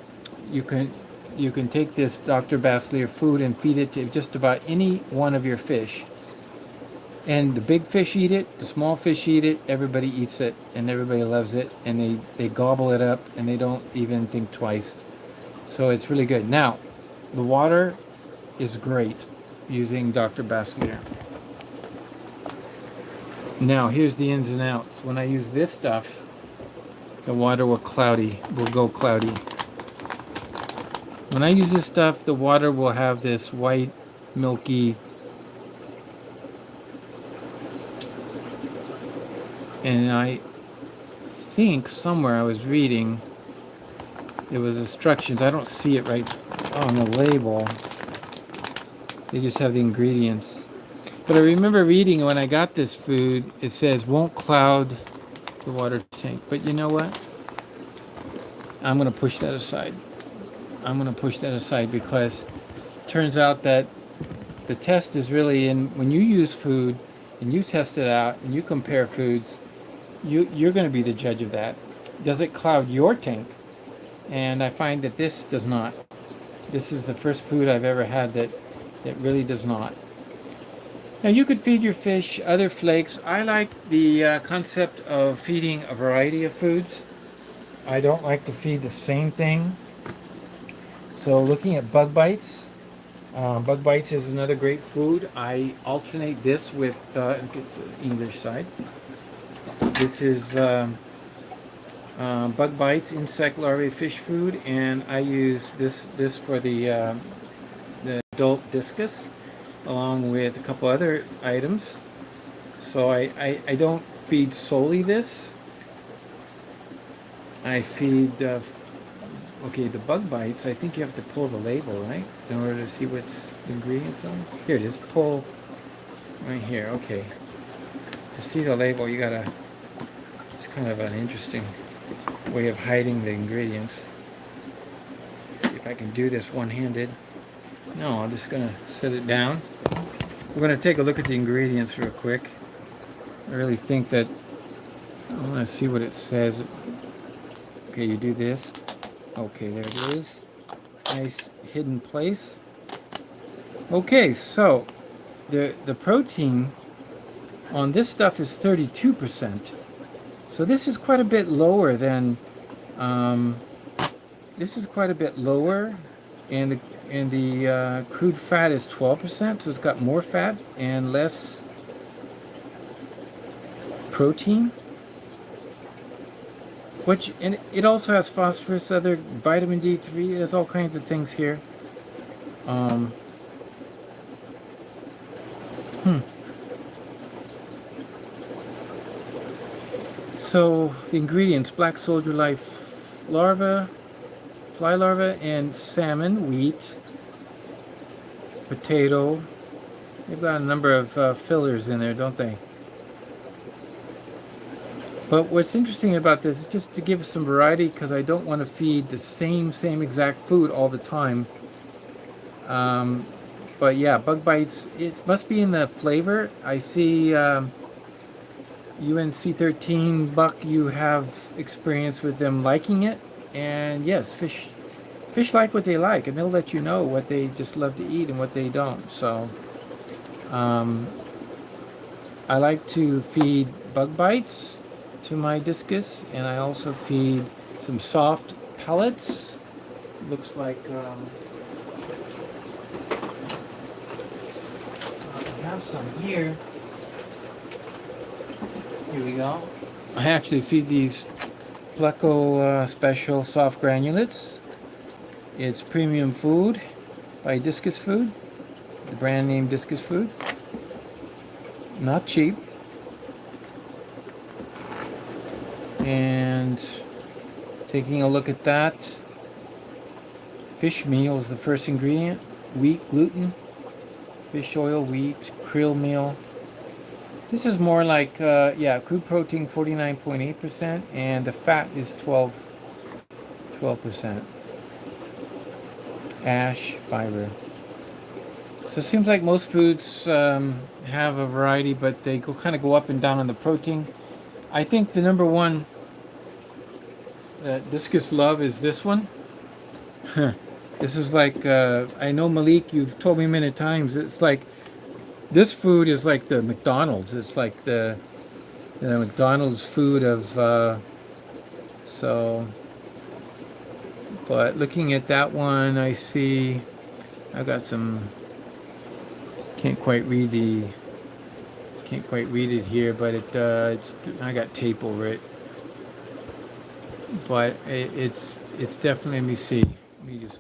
you can take this Dr. Baslier food and feed it to just about any one of your fish. And the big fish eat it, the small fish eat it, everybody eats it, and everybody loves it, and they gobble it up, and they don't even think twice. So it's really good. Now, the water is great using Dr. Baslier. Now, here's the ins and outs. When I use this stuff, the water will go cloudy. When I use this stuff, the water will have this white, milky, and I think somewhere I was reading there was instructions. I don't see it right on the label. They just have the ingredients. But I remember reading when I got this food, it says won't cloud the water tank. But you know what? I'm going to push that aside. Because it turns out that the test is really in when you use food and you test it out and you compare foods, you're going to be the judge of that. Does it cloud your tank? And I find that this does not. This is the first food I've ever had that really does not. Now you could feed your fish other flakes. I like the concept of feeding a variety of foods. I don't like to feed the same thing. So looking at bug bites. Bug bites is another great food. I alternate this with get the English side. This is bug bites, insect larvae, fish food, and I use this for the adult discus. along with a couple other items. So I don't feed solely this. I feed, okay, the bug bites. I think you have to pull the label, right? In order to see what's the ingredients on. Here it is. Pull right here. Okay. To see the label, you gotta, it's kind of an interesting way of hiding the ingredients. See if I can do this one-handed. No, I'm just gonna set it down. We're gonna take a look at the ingredients real quick. I really think that I want to see what it says. Okay, you do this. Okay, there it is. Nice hidden place. Okay, so the protein on this stuff is 32%. So this is quite a bit lower than this is quite a bit lower, and the crude fat is 12%. So it's got more fat and less protein. Which, and it also has phosphorus, other vitamin D3. There's all kinds of things here. So the ingredients: black soldier life larva, fly larva, and salmon, wheat, potato. They've got a number of fillers in there, don't they? But what's interesting about this is just to give some variety, because I don't want to feed the same exact food all the time. But yeah, bug bites, it must be in the flavor. I see UNC13 Buck, you have experience with them liking it. And yes, fish like what they like, and they'll let you know what they just love to eat and what they don't. So I like to feed bug bites to my discus, and I also feed some soft pellets. Looks like I have some here. Here we go. I actually feed these Pleco Special Soft Granulates. It's premium food by Discus Food, the brand name Discus Food. Not cheap. And taking a look at that, fish meal is the first ingredient. Wheat, gluten, fish oil, wheat, krill meal. This is more like, crude protein 49.8%, and the fat is 12%. Ash, fiber. So it seems like most foods have a variety, but they kind of go up and down on the protein. I think the number one discus love is this one. This is like, I know, Malik, you've told me many times, it's like, this food is like the McDonald's. It's like the McDonald's food of, but looking at that one, I see, I've got some, can't quite read it here, but I got tape over it. But it's definitely, let me see. Let me just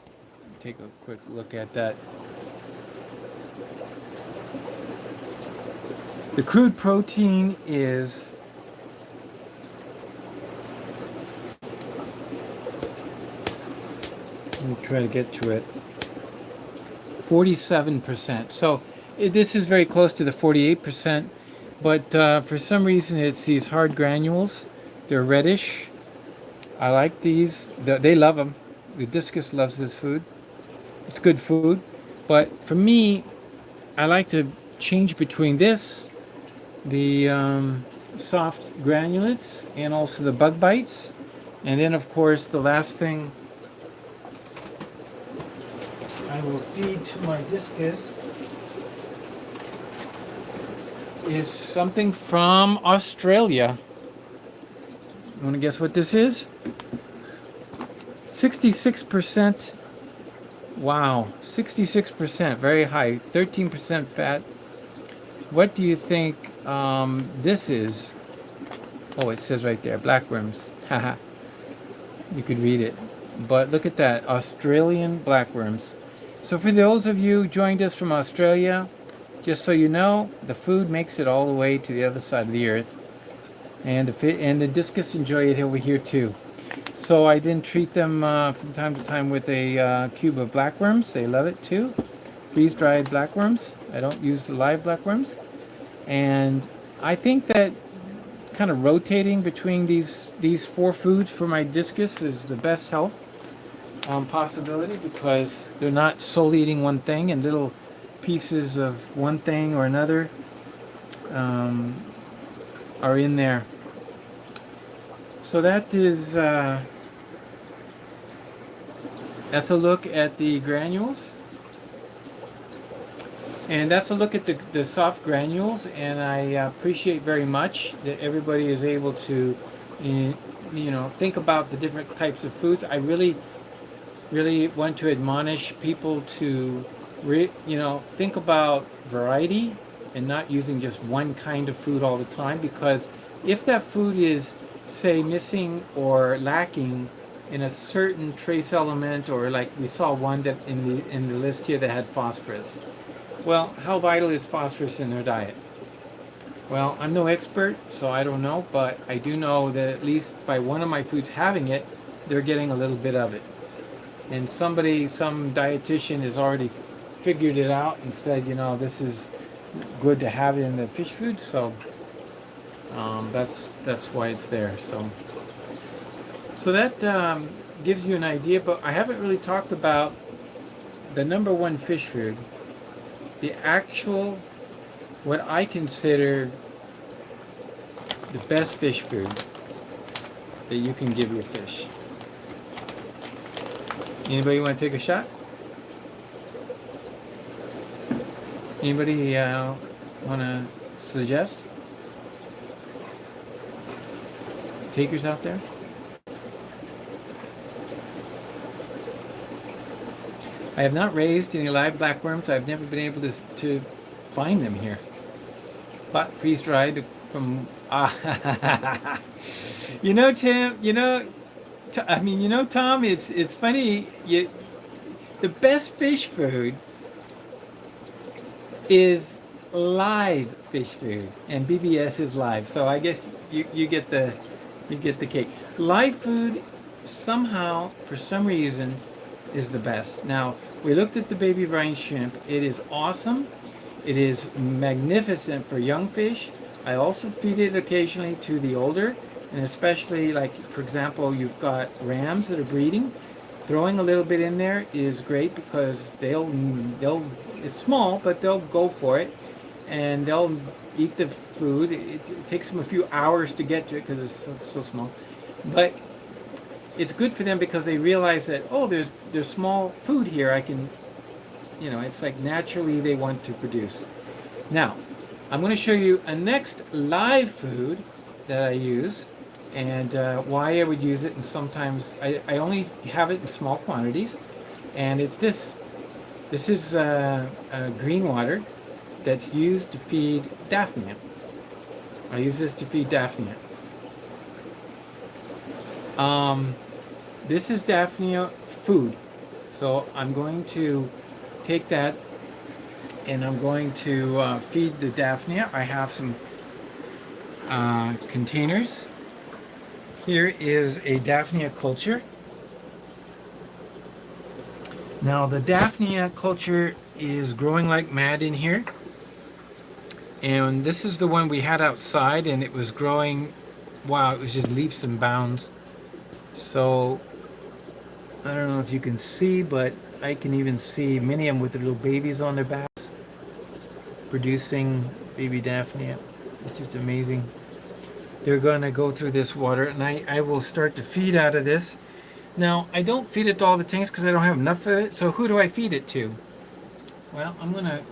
take a quick look at that. The crude protein is let me try to get to it. 47%. So this is very close to the 48%, but for some reason it's these hard granules. They're reddish. I like these. They love them. The discus loves this food. It's good food. But for me, I like to change between this, the soft granulates, and also the bug bites. And then, of course, the last thing I will feed to my discus is something from Australia. You want to guess what this is? 66%. Wow, 66%, very high. 13% fat. What do you think this is? Oh, it says right there, blackworms. Haha. You could read it. But look at that, Australian blackworms. So for those of you who joined us from Australia, just so you know, the food makes it all the way to the other side of the earth, and the discus enjoy it over here too. So I then treat them from time to time with a cube of blackworms. They love it too. Freeze-dried blackworms. I don't use the live blackworms. And I think that kind of rotating between these four foods for my discus is the best health possibility, because they're not solely eating one thing, and little pieces of one thing or another are in there. So that is that's a look at the granules, and that's a look at the soft granules. And I appreciate very much that everybody is able to think about the different types of foods. I really want to admonish people to think about variety and not using just one kind of food all the time, because if that food is, say, missing or lacking in a certain trace element, or like we saw one that in the list here that had phosphorus. Well, how vital is phosphorus in their diet? Well, I'm no expert, so I don't know, but I do know that at least by one of my foods having it, they're getting a little bit of it. And some dietitian has already figured it out and said, this is good to have it in the fish food, so that's why it's there. So that gives you an idea, but I haven't really talked about the number one fish food, the actual, what I consider the best fish food that you can give your fish. Anybody want to take a shot? Anybody want to suggest? Takers out there? I have not raised any live blackworms. I've never been able to find them here. But freeze-dried from... Tim, Tom, it's funny. The best fish food is live fish food, and BBS is live. So I guess you get the cake. Live food somehow, for some reason, is the best. Now, we looked at the baby brine shrimp. It is awesome. It is magnificent for young fish. I also feed it occasionally to the older, and especially, like, for example, you've got rams that are breeding. Throwing a little bit in there is great, because it's small, but they'll go for it, and they'll eat the food. It takes them a few hours to get to it because it's so small. But it's good for them because they realize that, there's small food here. I can, it's like naturally they want to produce. Now, I'm going to show you a next live food that I use, and why I would use it. And sometimes I only have it in small quantities, and it's this. This is green water that's used to feed Daphnia. I use this to feed Daphnia. This is Daphnia food. So I'm going to take that and I'm going to feed the Daphnia. I have some containers. Here is a Daphnia culture. Now the Daphnia culture is growing like mad in here. And this is the one we had outside, and it was growing, wow, it was just leaps and bounds. So I don't know if you can see, but I can even see many of them with their little babies on their backs producing baby Daphnia. It's just amazing. They're going to go through this water, and I will start to feed out of this. Now, I don't feed it to all the tanks because I don't have enough of it, so who do I feed it to? Well, I'm going to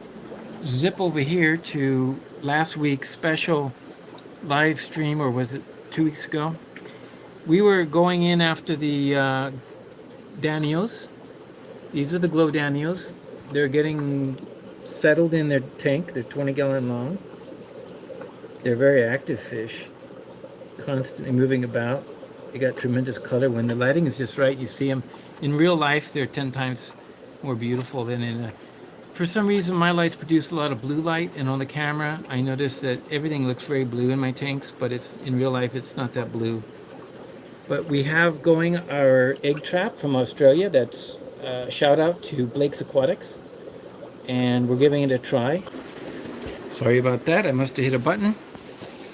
zip over here to last week's special live stream, or was it 2 weeks ago? We were going in after the Danios. These are the glow Danios. They're getting settled in their tank. They're 20 gallon long. They're very active fish, constantly moving about. They got tremendous color. When the lighting is just right, you see them. In real life, they're 10 times more beautiful than in For some reason, my lights produce a lot of blue light, and on the camera, I notice that everything looks very blue in my tanks, but it's in real life, it's not that blue. But we have going our egg trap from Australia. That's shout out to Blake's Aquatics, and we're giving it a try. Sorry about that. I must have hit a button.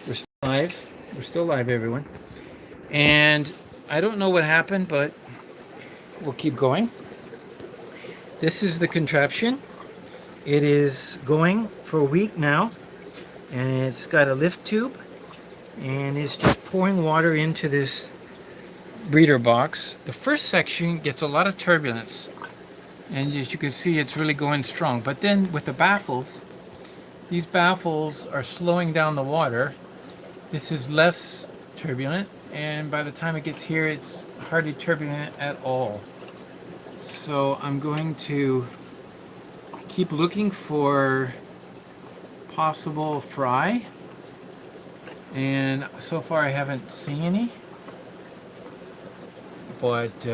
We're still live. We're still live, everyone. And I don't know what happened, but we'll keep going. This is the contraption. It is going for a week now, and it's got a lift tube, and it's just pouring water into this breeder box. The first section gets a lot of turbulence, and as you can see, it's really going strong. But then with the baffles, these baffles are slowing down the water. This is less turbulent, and by the time it gets here, it's hardly turbulent at all. So I'm going to keep looking for possible fry, and so far I haven't seen any, but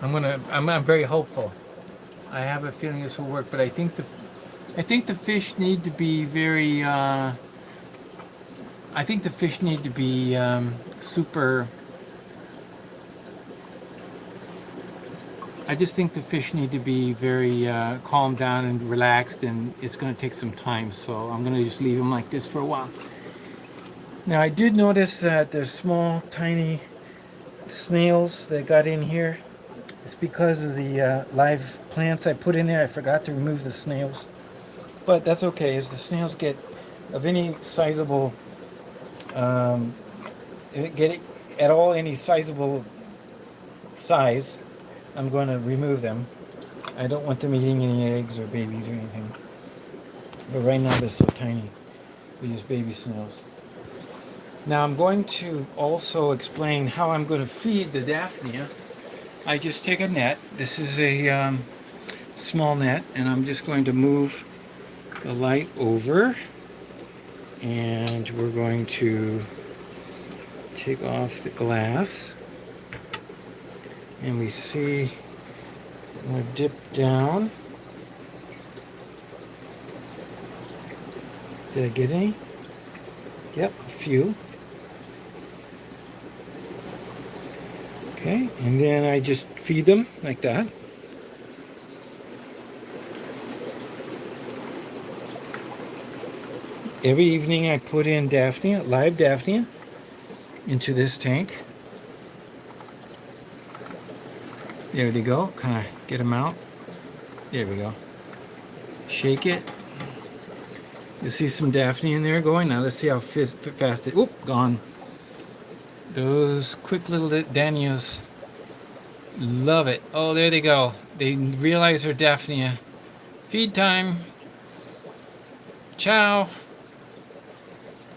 I'm very hopeful. I have a feeling this will work, but I think the fish need to be very super. I just think the fish need to be very calmed down and relaxed, and it's going to take some time, so I'm going to just leave them like this for a while. Now, I did notice that there's small, tiny snails that got in here. It's because of the live plants I put in there. I forgot to remove the snails, but that's okay. As the snails get of any sizable, get at all any sizable size, I'm going to remove them. I don't want them eating any eggs or babies or anything. But right now they're so tiny. We use baby snails. Now I'm going to also explain how I'm going to feed the Daphnia. I just take a net. This is a small net, and I'm just going to move the light over, and we're going to take off the glass. And we see, I'm going to dip down. Did I get any? Yep, a few. Okay, and then I just feed them like that. Every evening I put in Daphnia, live Daphnia, into this tank. There they go. Kind of get them out. There we go. Shake it. You see some Daphnia in there going. Now let's see how fast it. Oop, gone. Those quick little Danios love it. Oh, there they go. They realize they're Daphnia. Feed time. Ciao.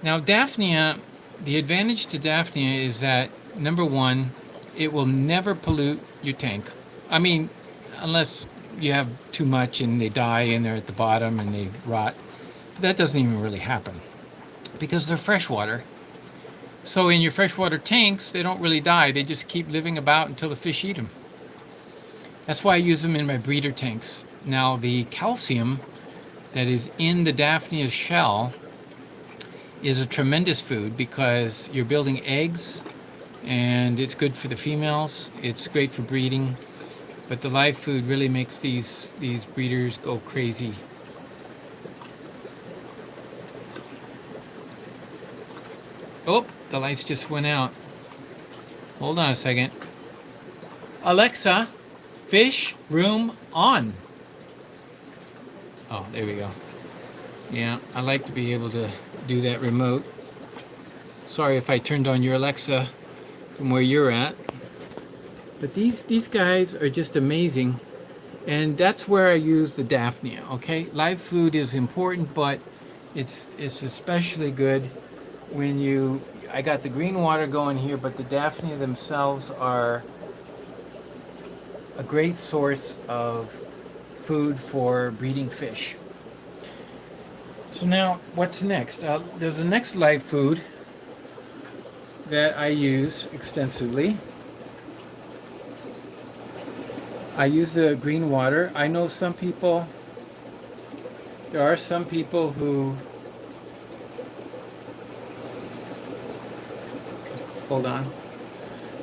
Now Daphnia, the advantage to Daphnia is that, number one, it will never pollute your tank. I mean, unless you have too much and they die and they're at the bottom and they rot. But that doesn't even really happen because they're freshwater. So in your freshwater tanks, they don't really die. They just keep living about until the fish eat them. That's why I use them in my breeder tanks. Now, the calcium that is in the Daphnia shell is a tremendous food because you're building eggs, and it's good for the females. It's great for breeding, but the live food really makes these breeders go crazy. Oh, the lights just went out. Hold on a second. Alexa, fish room on. Oh, there we go. Yeah, I like to be able to do that remote. Sorry if I turned on your Alexa from where you're at. But these guys are just amazing. And that's where I use the Daphnia, okay? Live food is important, but it's especially good when I got the green water going here, but the Daphnia themselves are a great source of food for breeding fish. So now, what's next? There's a next live food that I use extensively. I use the green water. I know some people, there are some people who, hold on.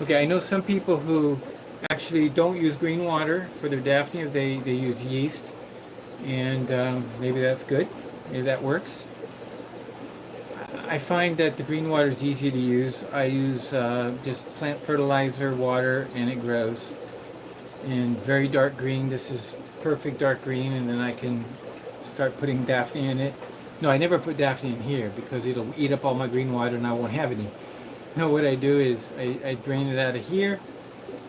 Okay, I know some people who actually don't use green water for their Daphnia. They use yeast, and maybe that's good. Maybe that works. I find that the green water is easy to use. I use just plant fertilizer, water, and it grows. And very dark green. This is perfect dark green, and then I can start putting Daphnia in it. No, I never put Daphnia in here because it'll eat up all my green water and I won't have any. No, what I do is I drain it out of here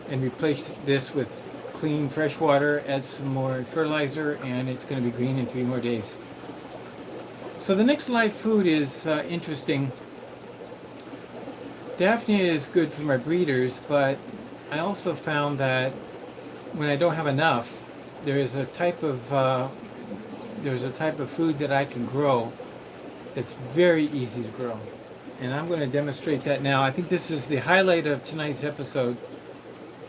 and replace this with clean fresh water, add some more fertilizer, and it's going to be green in 3 more days. So the next live food is interesting. Daphnia is good for my breeders, but I also found that when I don't have enough, there's a type of food that I can grow that's very easy to grow, and I'm going to demonstrate that now. I think this is the highlight of tonight's episode.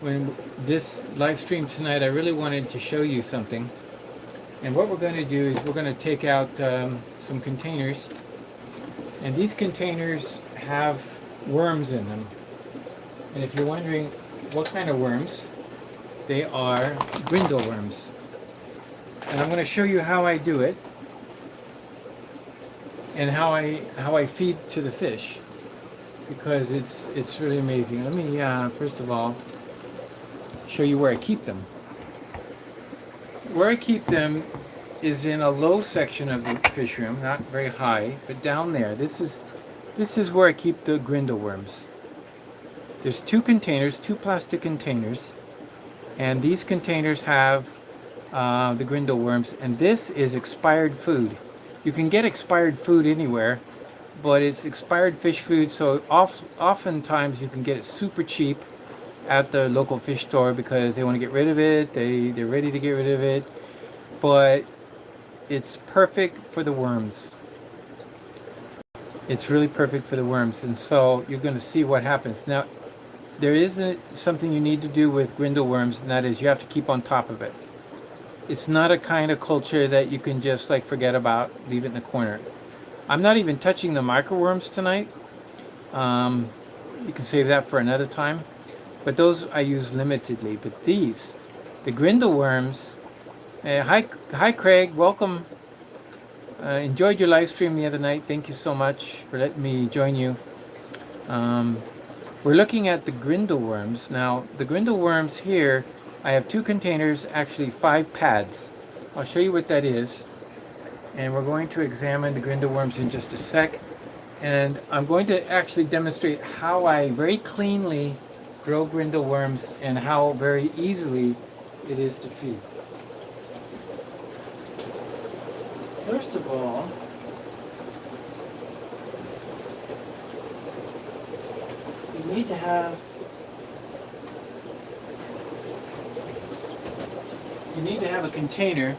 When this live stream tonight, I really wanted to show you something. And what we're going to do is we're going to take out some containers, and these containers have worms in them. And if you're wondering what kind of worms, they are grindle worms. And I'm going to show you how I do it and how I feed to the fish, because it's really amazing. Let me first of all show you where I keep them. Where I keep them is in a low section of the fish room, not very high, but down there. This is where I keep the grindle worms. There's 2 containers, 2 plastic containers, and these containers have the grindle worms, and this is expired food. You can get expired food anywhere, but it's expired fish food, so oftentimes you can get it super cheap at the local fish store because they want to get rid of it. They're ready to get rid of it, but it's perfect for the worms. It's really perfect for the worms, and so you're going to see what happens. Now, there is something you need to do with grindle worms, and that is you have to keep on top of it. It's not a kind of culture that you can just like forget about, leave it in the corner. I'm not even touching the microworms tonight. You can save that for another time. But those I use limitedly. But these, the grindle worms. Hi Craig, welcome. Enjoyed your live stream the other night. Thank you so much for letting me join you. We're looking at the grindle worms. Now, the grindle worms here, I have 2 containers, actually 5 pads. I'll show you what that is. And we're going to examine the grindle worms in just a sec. And I'm going to actually demonstrate how I very cleanly grow grindle worms and how very easily it is to feed. First of all, you need to have a container,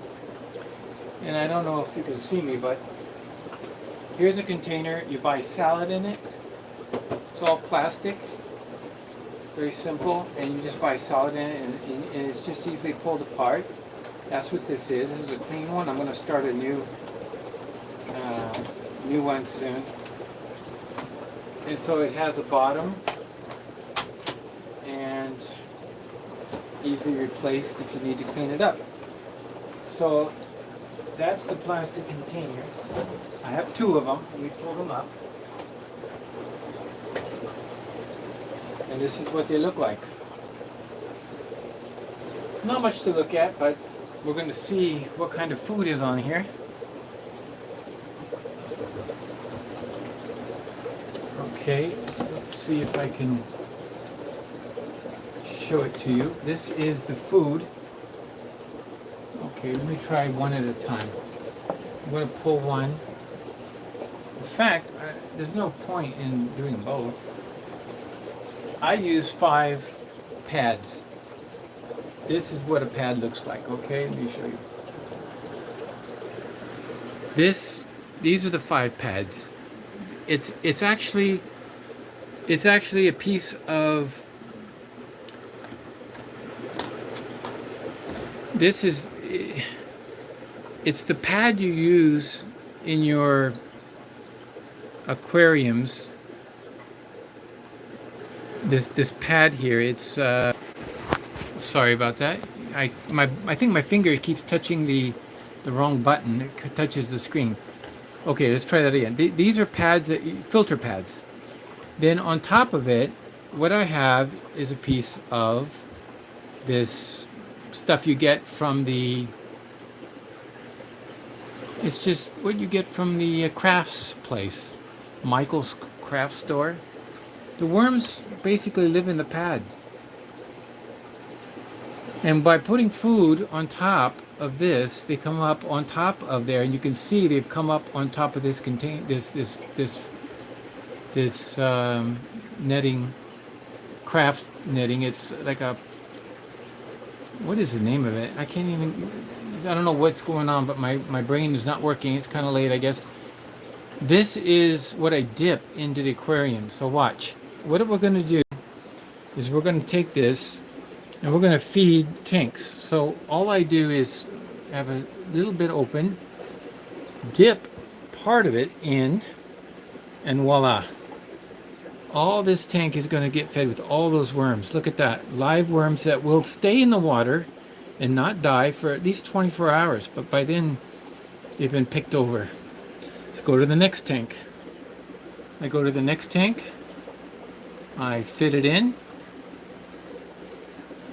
and I don't know if you can see me, but here's a container. You buy salad in it. It's all plastic, very simple, and you just buy salad in it, and it's just easily pulled apart. That's what this is. This is a clean one. I'm going to start a new one soon. And so it has a bottom and easily replaced if you need to clean it up. So that's the plastic container. I have 2 of them. Let me pull them up. And this is what they look like. Not much to look at, but we're going to see what kind of food is on here. Okay, let's see if I can show it to you. This is the food. Okay, let me try one at a time. I'm going to pull one. In fact, there's no point in doing both. I use 5 pads. This is what a pad looks like. Okay, let me show you. These are the 5 pads. It's actually a piece of This is, it's the pad you use in your aquariums. This pad here, it's sorry about that. I think my finger keeps touching the wrong button. It touches the screen. Okay, let's try that again. These are pads, filter pads. Then on top of it, what I have is a piece of this stuff you get from the, it's just what you get from the crafts place, Michael's craft store. The worms basically live in the pad. And by putting food on top of this, they come up on top of there, and you can see they've come up on top of this netting, craft netting. It's like a, what is the name of it? I can't even, I don't know what's going on, but my brain is not working. It's kind of late, I guess. This is what I dip into the aquarium. So watch. What we're going to do is we're going to take this and we're going to feed tanks. So all I do is have a little bit open, dip part of it in, and voila. All this tank is going to get fed with all those worms. Look at that. Live worms that will stay in the water and not die for at least 24 hours. But by then, they've been picked over. Let's go to the next tank. I go to the next tank. I fit it in.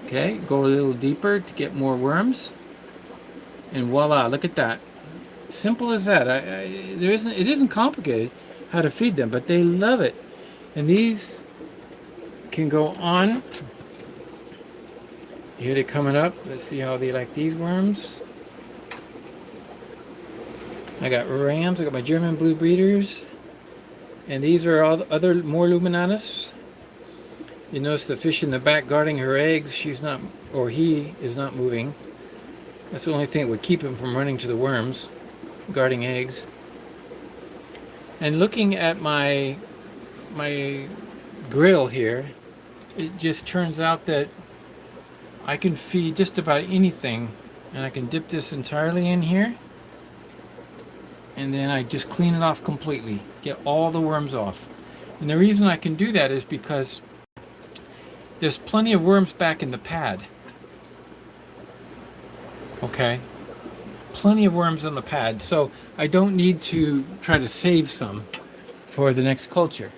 Okay, go a little deeper to get more worms. And voila, look at that. Simple as that. It isn't complicated how to feed them, but they love it. And these can go on. Here they're coming up. Let's see how they like these worms. I got rams, I got my German blue breeders. And these are all the other more luminatus. You notice the fish in the back guarding her eggs. She's not, or he is not moving. That's the only thing that would keep him from running to the worms, guarding eggs. And looking at my grill here, it just turns out that I can feed just about anything, and I can dip this entirely in here, and then I just clean it off completely, get all the worms off. And the reason I can do that is because there's plenty of worms back in the pad. Okay, plenty of worms on the pad, so I don't need to try to save some for the next culture.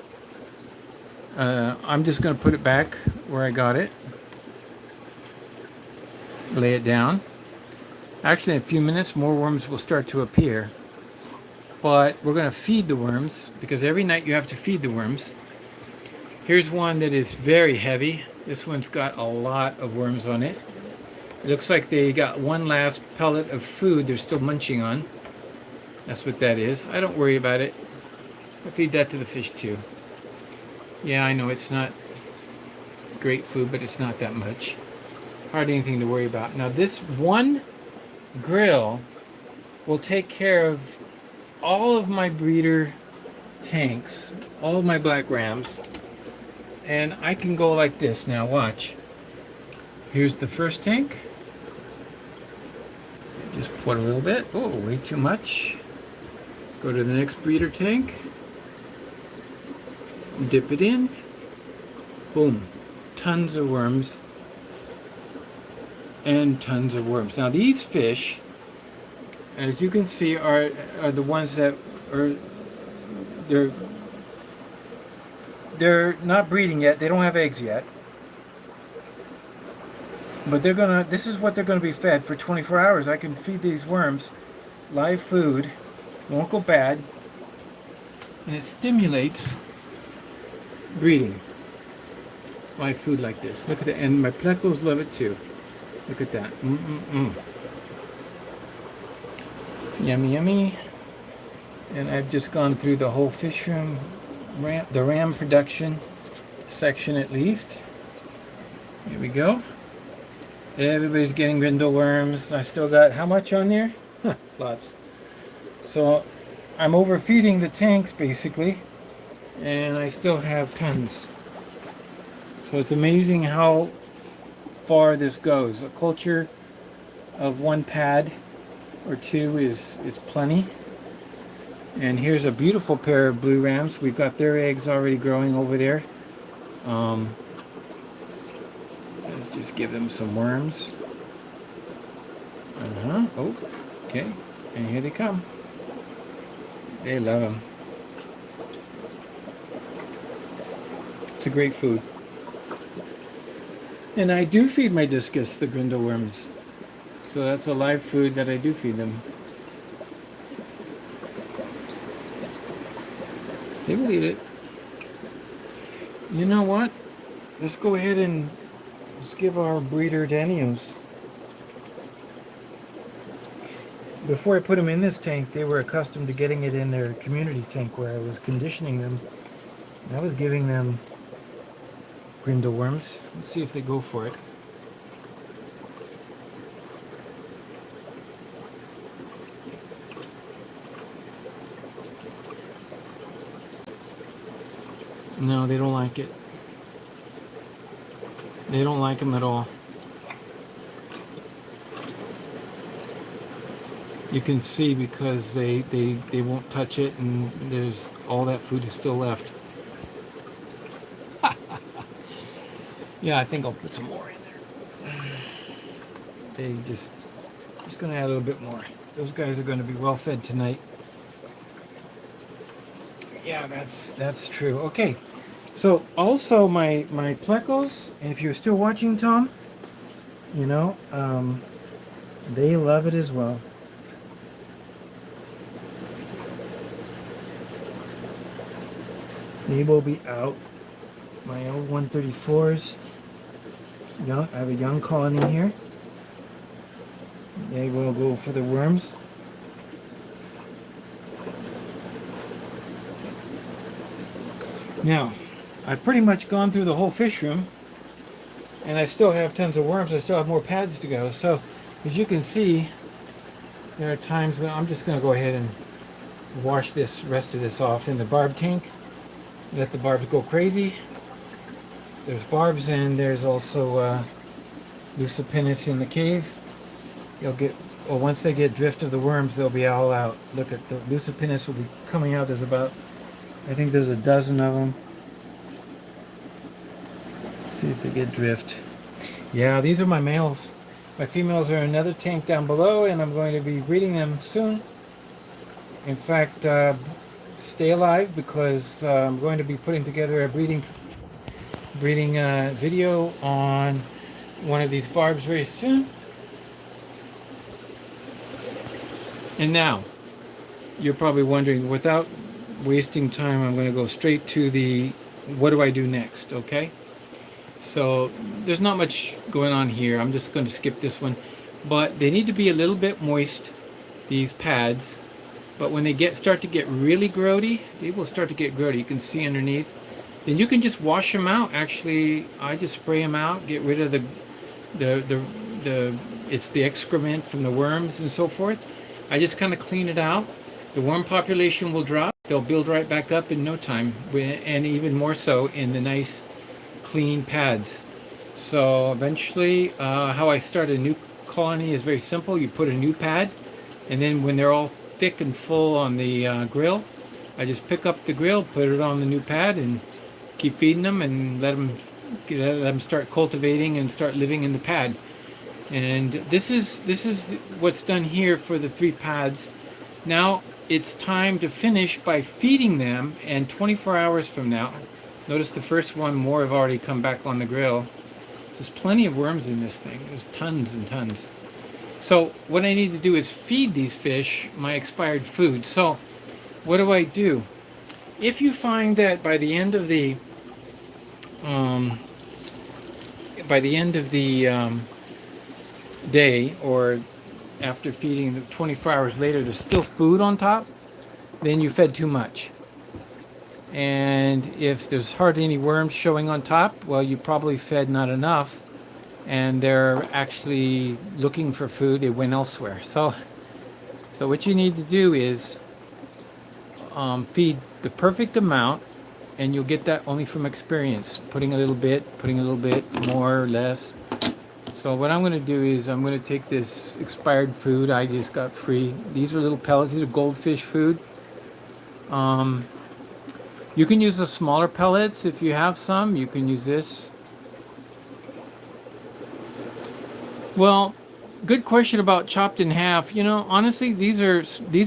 I'm just going to put it back where I got it, lay it down. Actually, in a few minutes more worms will start to appear, but we're going to feed the worms because every night you have to feed the worms. Here's one that is very heavy. This one's got a lot of worms on it. It looks like they got one last pellet of food they're still munching on. That's what that is. I don't worry about it. I feed that to the fish too. Yeah, I know it's not great food, but it's not that much. Hardly anything to worry about. Now this one grill will take care of all of my breeder tanks, all of my black rams. And I can go like this now, watch. Here's the first tank. Just put a little bit. Oh, way too much. Go to the next breeder tank. Dip it in. Boom. Tons of worms. And tons of worms. Now these fish, as you can see, are the ones that are, they're not breeding yet. They don't have eggs yet. But they're gonna, this is what they're gonna be fed for 24 hours. I can feed these worms live food. Won't go bad. And it stimulates breeding. Live food like this. Look at it. And my plecos love it too. Look at that. Yummy, yummy. And I've just gone through the whole fish room, the ram production section at least. Here we go. Everybody's getting brindle worms. I still got how much on there? Huh, lots. So I'm overfeeding the tanks basically, and I still have tons. So it's amazing how far this goes. A culture of one pad or two is plenty. And here's a beautiful pair of blue rams. We've got their eggs already growing over there. Let's just give them some worms. Oh, okay. And here they come. They love them. It's a great food. And I do feed my discus the grindle worms. So that's a live food that I do feed them. They will eat it. You know what? Let's go ahead and let's give our breeder Danios. Before I put them in this tank, they were accustomed to getting it in their community tank where I was conditioning them. I was giving them grindle worms. Let's see if they go for it. No, they don't like it. They don't like them at all. You can see because they won't touch it, and there's all that food is still left. Yeah, I think I'll put some more in there. They just gonna add a little bit more. Those guys are gonna be well fed tonight. Yeah, that's true. Okay, so also my plecos, and if you're still watching, Tom, you know, they love it as well. They will be out. My old 134s. Young, I have a young colony here. They will go for the worms. Now, I've pretty much gone through the whole fish room, and I still have tons of worms. I still have more pads to go. So, as you can see, there are times when I'm just going to go ahead and wash this rest of this off in the barb tank. Let the barbs go crazy. There's barbs, and there's also Lucipinus in the cave. You'll get, well, once they get drift of the worms, they'll be all out. Look at the Lucipinus will be coming out. There's about, I think there's a dozen of them. See if they get drift. Yeah, these are my males. My females are in another tank down below, and I'm going to be breeding them soon. In fact, stay alive, because I'm going to be putting together a breeding video on one of these barbs very soon. And now, you're probably wondering, without wasting time, I'm going to go straight to the what do I do next, okay? So there's not much going on here. I'm just going to skip this one. But they need to be a little bit moist, these pads. But when they start to get really grody, they will start to get grody. You can see underneath. Then you can just wash them out. Actually, I just spray them out, get rid of it's the excrement from the worms and so forth. I just kind of clean it out. The worm population will drop. They'll build right back up in no time, and even more so in the nice, clean pads. So eventually, how I start a new colony is very simple. You put a new pad, and then when they're all thick and full on the grill, I just pick up the grill, put it on the new pad, and keep feeding them, and let them start cultivating and start living in the pad. And this is what's done here for the 3 pads. Now it's time to finish by feeding them, and 24 hours from now, notice the first one, more have already come back on the grill. There's plenty of worms in this thing. There's tons and tons. So what I need to do is feed these fish my expired food. So what do I do? If you find that by the end of the day, or after feeding 24 hours later, there's still food on top, then you fed too much. And if there's hardly any worms showing on top, well, you probably fed not enough, and they're actually looking for food. They went elsewhere. So what you need to do is feed the perfect amount, and you'll get that only from experience. Putting a little bit, more or less. So what I'm going to do is I'm going to take this expired food I just got free. These are little pellets. These are goldfish food. Um, you can use the smaller pellets if you have some. You can use this. Well, good question about chopped in half. You know, honestly, these are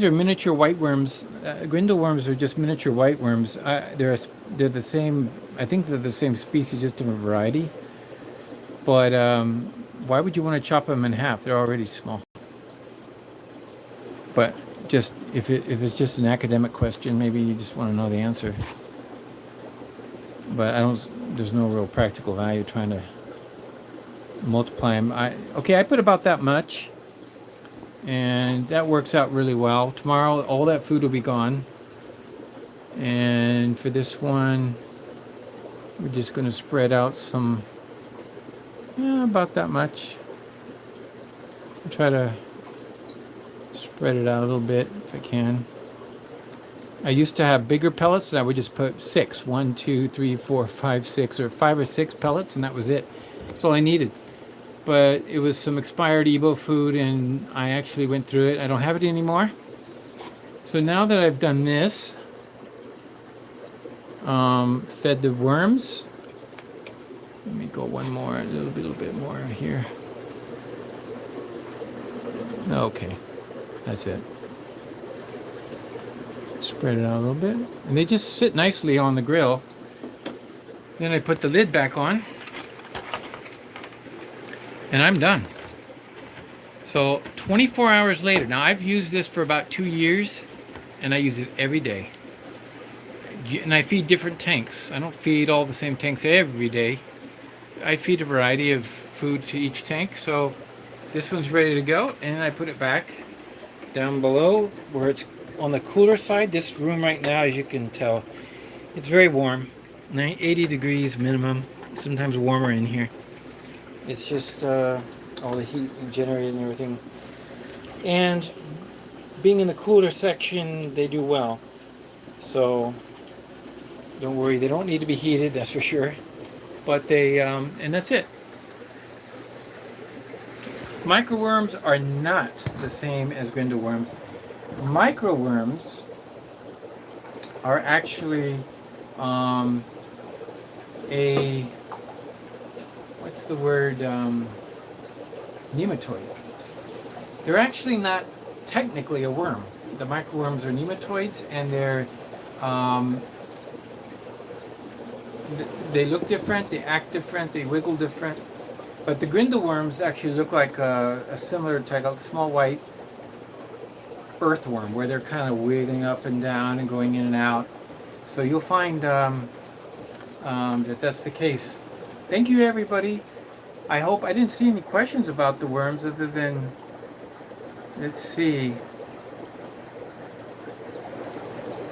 miniature white worms. Grindle worms are just miniature white worms. They're the same. I think they're the same species, just different variety. But why would you want to chop them in half? They're already small. But just if it's just an academic question, maybe you just want to know the answer. But I don't. There's no real practical value trying to multiply them. I put about that much, and that works out really well. Tomorrow, all that food will be gone. And for this one, we're just going to spread out some, about that much. I'll try to spread it out a little bit if I can. I used to have bigger pellets, and I would just put 6, 1, 2, 3, 4, 5, 6, or 5 or 6 pellets, and that was it. That's all I needed. But it was some expired Ebo food, and I actually went through it. I don't have it anymore. So now that I've done this, fed the worms. Let me go one more, a little bit more here. Okay, that's it. Spread it out a little bit, and they just sit nicely on the grill. Then I put the lid back on, and I'm done. So 24 hours later, now I've used this for about 2 years, and I use it every day. And I feed different tanks. I don't feed all the same tanks every day. I feed a variety of food to each tank. So this one's ready to go, and I put it back down below where it's on the cooler side. This room right now, as you can tell, it's very warm. 80 degrees minimum, sometimes warmer in here. It's just all the heat generated and everything. And being in the cooler section, they do well. So don't worry, they don't need to be heated, that's for sure. But they, and that's it. Microworms are not the same as grindle worms. Microworms are actually what's the word, nematode. They're actually not technically a worm. The microworms are nematoids, and they look different, they act different, they wiggle different. But the grindle worms actually look like a similar type, a small white earthworm, where they're kind of wiggling up and down and going in and out. So you'll find that that's the case. Thank you, everybody. I hope I didn't see any questions about the worms other than, let's see.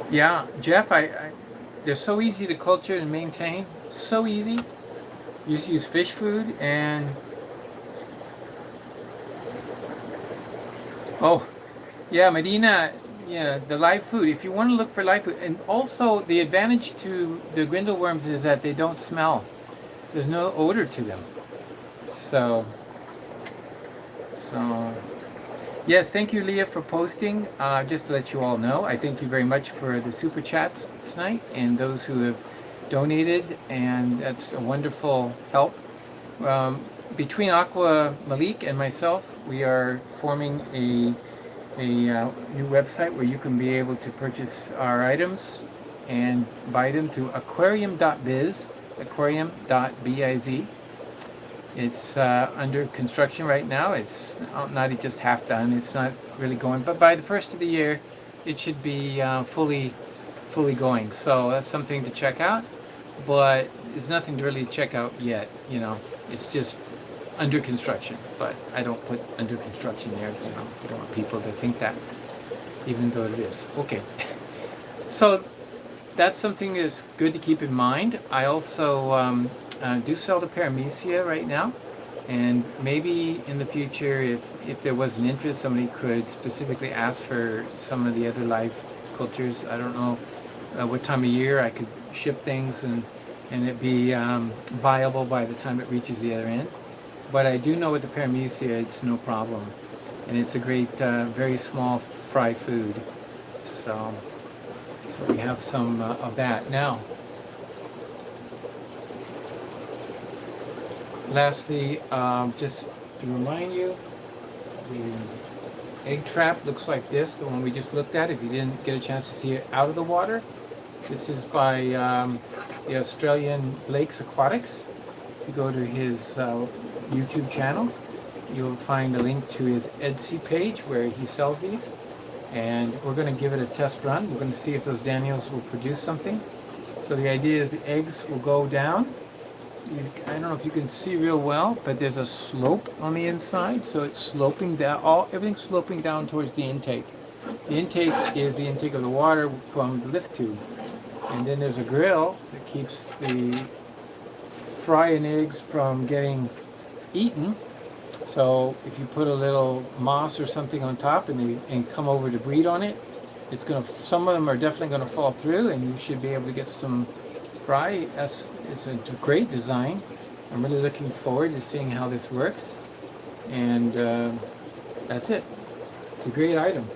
Yeah, Jeff, they're so easy to culture and maintain. So easy. You just use fish food and... Oh, yeah, Medina, yeah, the live food. If you want to look for live food, and also the advantage to the grindle worms is that they don't smell. There's no odor to them. So yes, thank you, Leah, for posting. Just to let you all know, I thank you very much for the super chats tonight and those who have donated, and that's a wonderful help. Between Aqua Malik and myself, we are forming a new website where you can be able to purchase our items and buy them through aquarium.biz, aquarium.biz. It's under construction right now. It's not just half done. It's not really going, but by the first of the year, it should be fully going. So that's something to check out. But there's nothing to really check out yet. You know, it's just under construction. But I don't put under construction there. You know, I don't want people to think that, even though it is. Okay. So that's something that's good to keep in mind. I also do sell the Paramecia right now, and maybe in the future, if there was an interest, somebody could specifically ask for some of the other live cultures. I don't know what time of year I could ship things and it be viable by the time it reaches the other end. but I do know with the Paramecia it's no problem, and it's a great, very small fry food. So, so we have some of that now. Lastly, just to remind you, the egg trap looks like this, the one we just looked at. If you didn't get a chance to see it out of the water, this is by the Australian Lakes Aquatics. If you go to his YouTube channel, you'll find a link to his Etsy page where he sells these. And we're going to give it a test run. We're going to see if those Daniels will produce something. So the idea is the eggs will go down. I don't know if you can see real well, but there's a slope on the inside, so it's sloping down. Everything's sloping down towards the intake. The intake is the intake of the water from the lift tube, and then there's a grill that keeps the frying eggs from getting eaten. So if you put a little moss or something on top and come over to breed on it, it's gonna. Some of them are definitely gonna fall through, and you should be able to get some fry. It's a great design. I'm really looking forward to seeing how this works, and that's it. It's a great item.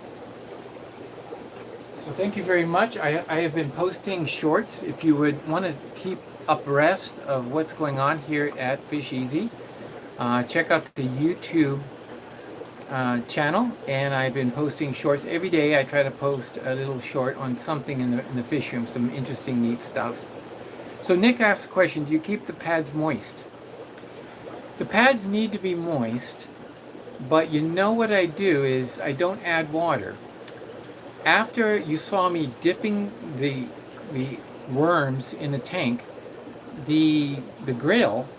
So thank you very much. I have been posting shorts. If you would want to keep abreast of what's going on here at Fish Easy, check out the YouTube channel, and I've been posting shorts every day. I try to post a little short on something in the fish room, some interesting, neat stuff. So Nick asked the question, do you keep the pads moist? The pads need to be moist, but you know what I do is I don't add water. After you saw me dipping the worms in the tank, the grill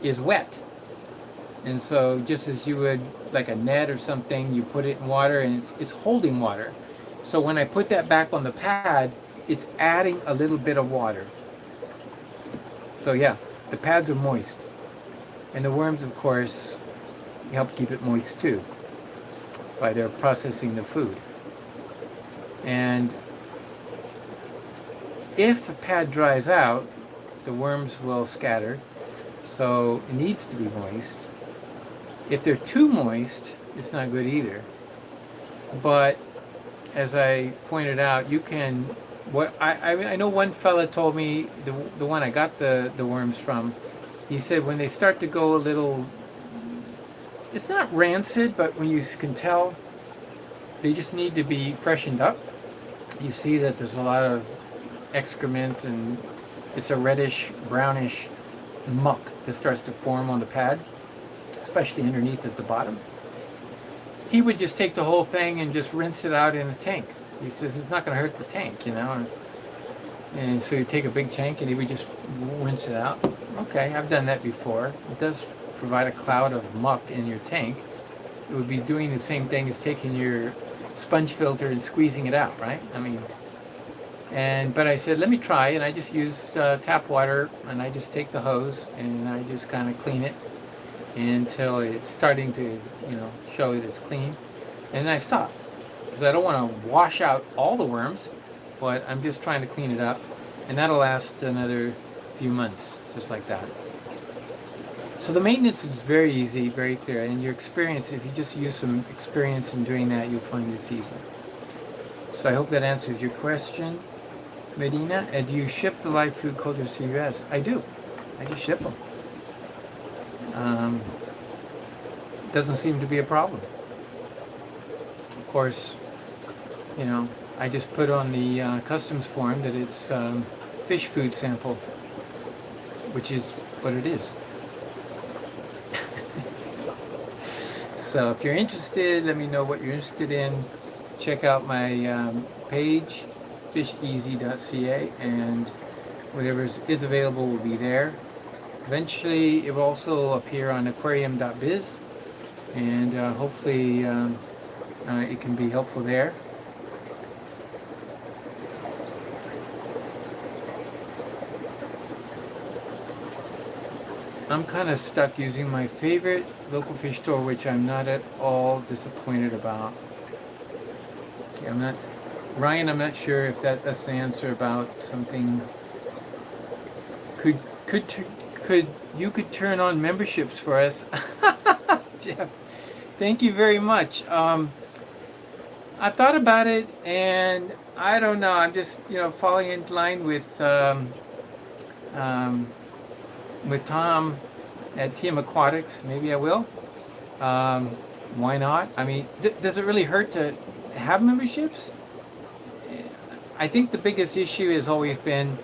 is wet. And so just as you would, like a net or something, you put it in water and it's holding water. So when I put that back on the pad, it's adding a little bit of water. So yeah, the pads are moist. And the worms, of course, help keep it moist too, by their processing the food. And if the pad dries out, the worms will scatter, so it needs to be moist. If they're too moist, it's not good either. But as I pointed out, you can. I know one fella told me, the one I got the worms from, he said when they start to go a little, it's not rancid, but when you can tell, they just need to be freshened up. You see that there's a lot of excrement and it's a reddish, brownish muck that starts to form on the pad, especially underneath at the bottom. He would just take the whole thing and just rinse it out in a tank. He says it's not going to hurt the tank, you know. And so you take a big tank and he would just rinse it out. Okay, I've done that before. It does provide a cloud of muck in your tank. It would be doing the same thing as taking your sponge filter and squeezing it out, right? I mean, but I said, let me try, and I just used tap water, and I just take the hose and I just kind of clean it until it's starting to, show that it's clean, and then I stop. Because I don't want to wash out all the worms, but I'm just trying to clean it up, and that'll last another few months, just like that. So the maintenance is very easy, very clear, and your experience, if you just use some experience in doing that, you'll find it's easy. So I hope that answers your question, Medina. Do you ship the live food cultures to the US? I do. I just ship them. Doesn't seem to be a problem. Of course, I just put on the customs form that it's fish food sample, which is what it is. So if you're interested, let me know what you're interested in. Check out my page, fisheasy.ca, and whatever is available will be there. Eventually, it will also appear on aquarium.biz, and hopefully it can be helpful there. I'm kind of stuck using my favorite local fish store, which I'm not at all disappointed about. Okay, Ryan, I'm not sure if that's the answer about something. could turn on memberships for us. Jeff, thank you very much. I thought about it, and I don't know. I'm just falling in line um, with Tom at TM Aquatics. Maybe I will. Um, why not? I mean, does it really hurt to have memberships? I think the biggest issue has always been,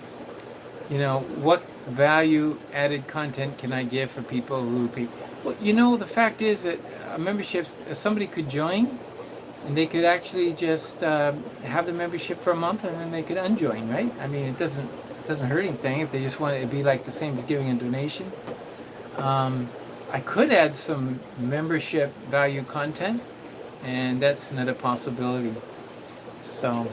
what value added content can I give for people who pay? Well, the fact is that a membership, somebody could join and they could actually just have the membership for a month and then they could unjoin, right? I mean, it doesn't hurt anything if they just want it to be like the same as giving a donation. I could add some membership value content, and that's another possibility. So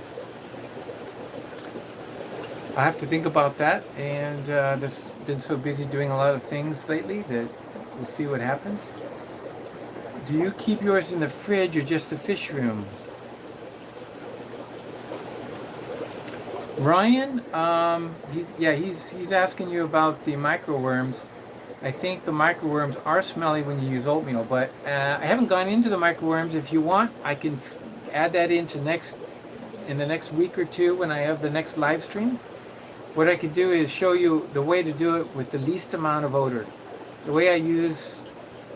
I have to think about that, and just been so busy doing a lot of things lately that we'll see what happens. Do you keep yours in the fridge or just the fish room? Ryan, he's asking you about the microworms. I think the microworms are smelly when you use oatmeal, but I haven't gone into the microworms. If you want, I can add that in the next week or two when I have the next live stream. What I could do is show you the way to do it with the least amount of odor. The way I use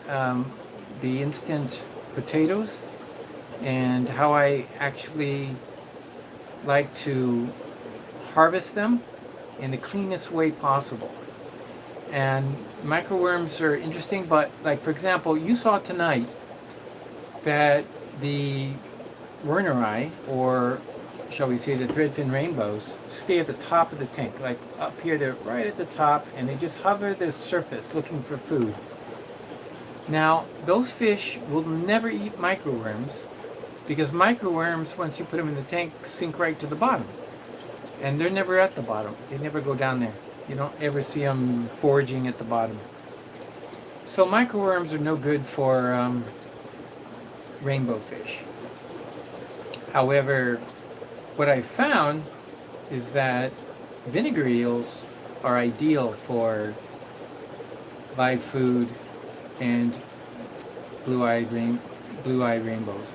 the instant potatoes and how I actually like to harvest them in the cleanest way possible. And microworms are interesting, but like for example, you saw tonight that the Werneri, or shall we say the threadfin rainbows, stay at the top of the tank, like up here, they're right at the top, and they just hover the surface looking for food. Now, those fish will never eat microworms because microworms, once you put them in the tank, sink right to the bottom. And they're never at the bottom. They never go down there. You don't ever see them foraging at the bottom. So microworms are no good for rainbow fish. However, what I found is that vinegar eels are ideal for live food and blue-eyed rainbows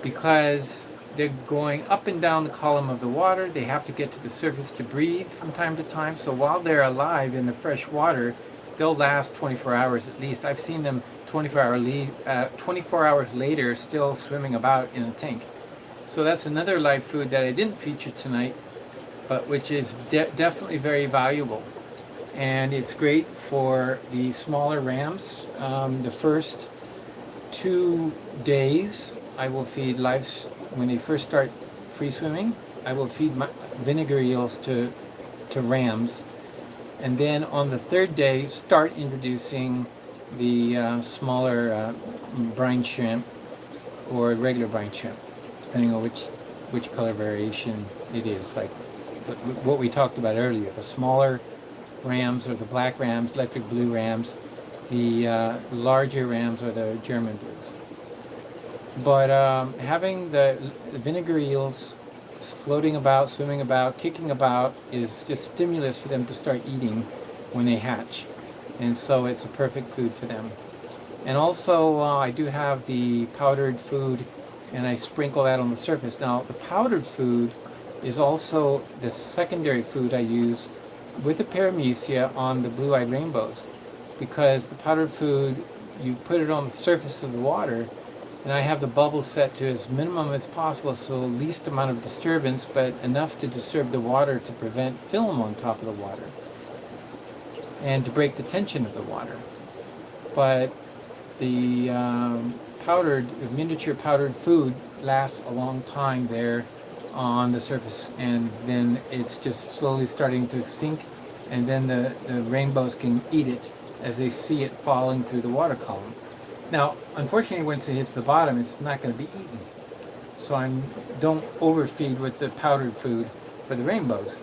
because they're going up and down the column of the water. They have to get to the surface to breathe from time to time. So while they're alive in the fresh water, they'll last 24 hours at least. I've seen them 24 hours later still swimming about in a tank. So that's another live food that I didn't feature tonight, but which is definitely very valuable. And it's great for the smaller rams. The first 2 days I will feed when they first start free swimming, I will feed my vinegar eels to rams. And then on the third day, start introducing the smaller brine shrimp or regular brine shrimp, depending on which color variation it is. Like what we talked about earlier, the smaller rams are the black rams, electric blue rams. The larger rams are the German blues. But having the vinegar eels floating about, swimming about, kicking about is just stimulus for them to start eating when they hatch. And so it's a perfect food for them. And also I do have the powdered food, and I sprinkle that on the surface. Now the powdered food is also the secondary food I use with the Paramecia on the blue-eyed rainbows, because the powdered food, you put it on the surface of the water, and I have the bubbles set to as minimum as possible, so least amount of disturbance, but enough to disturb the water to prevent film on top of the water and to break the tension of the water. But the miniature powdered food lasts a long time there on the surface, and then it's just slowly starting to sink, and then the rainbows can eat it as they see it falling through the water column. Now, unfortunately, once it hits the bottom, it's not going to be eaten. So don't overfeed with the powdered food for the rainbows.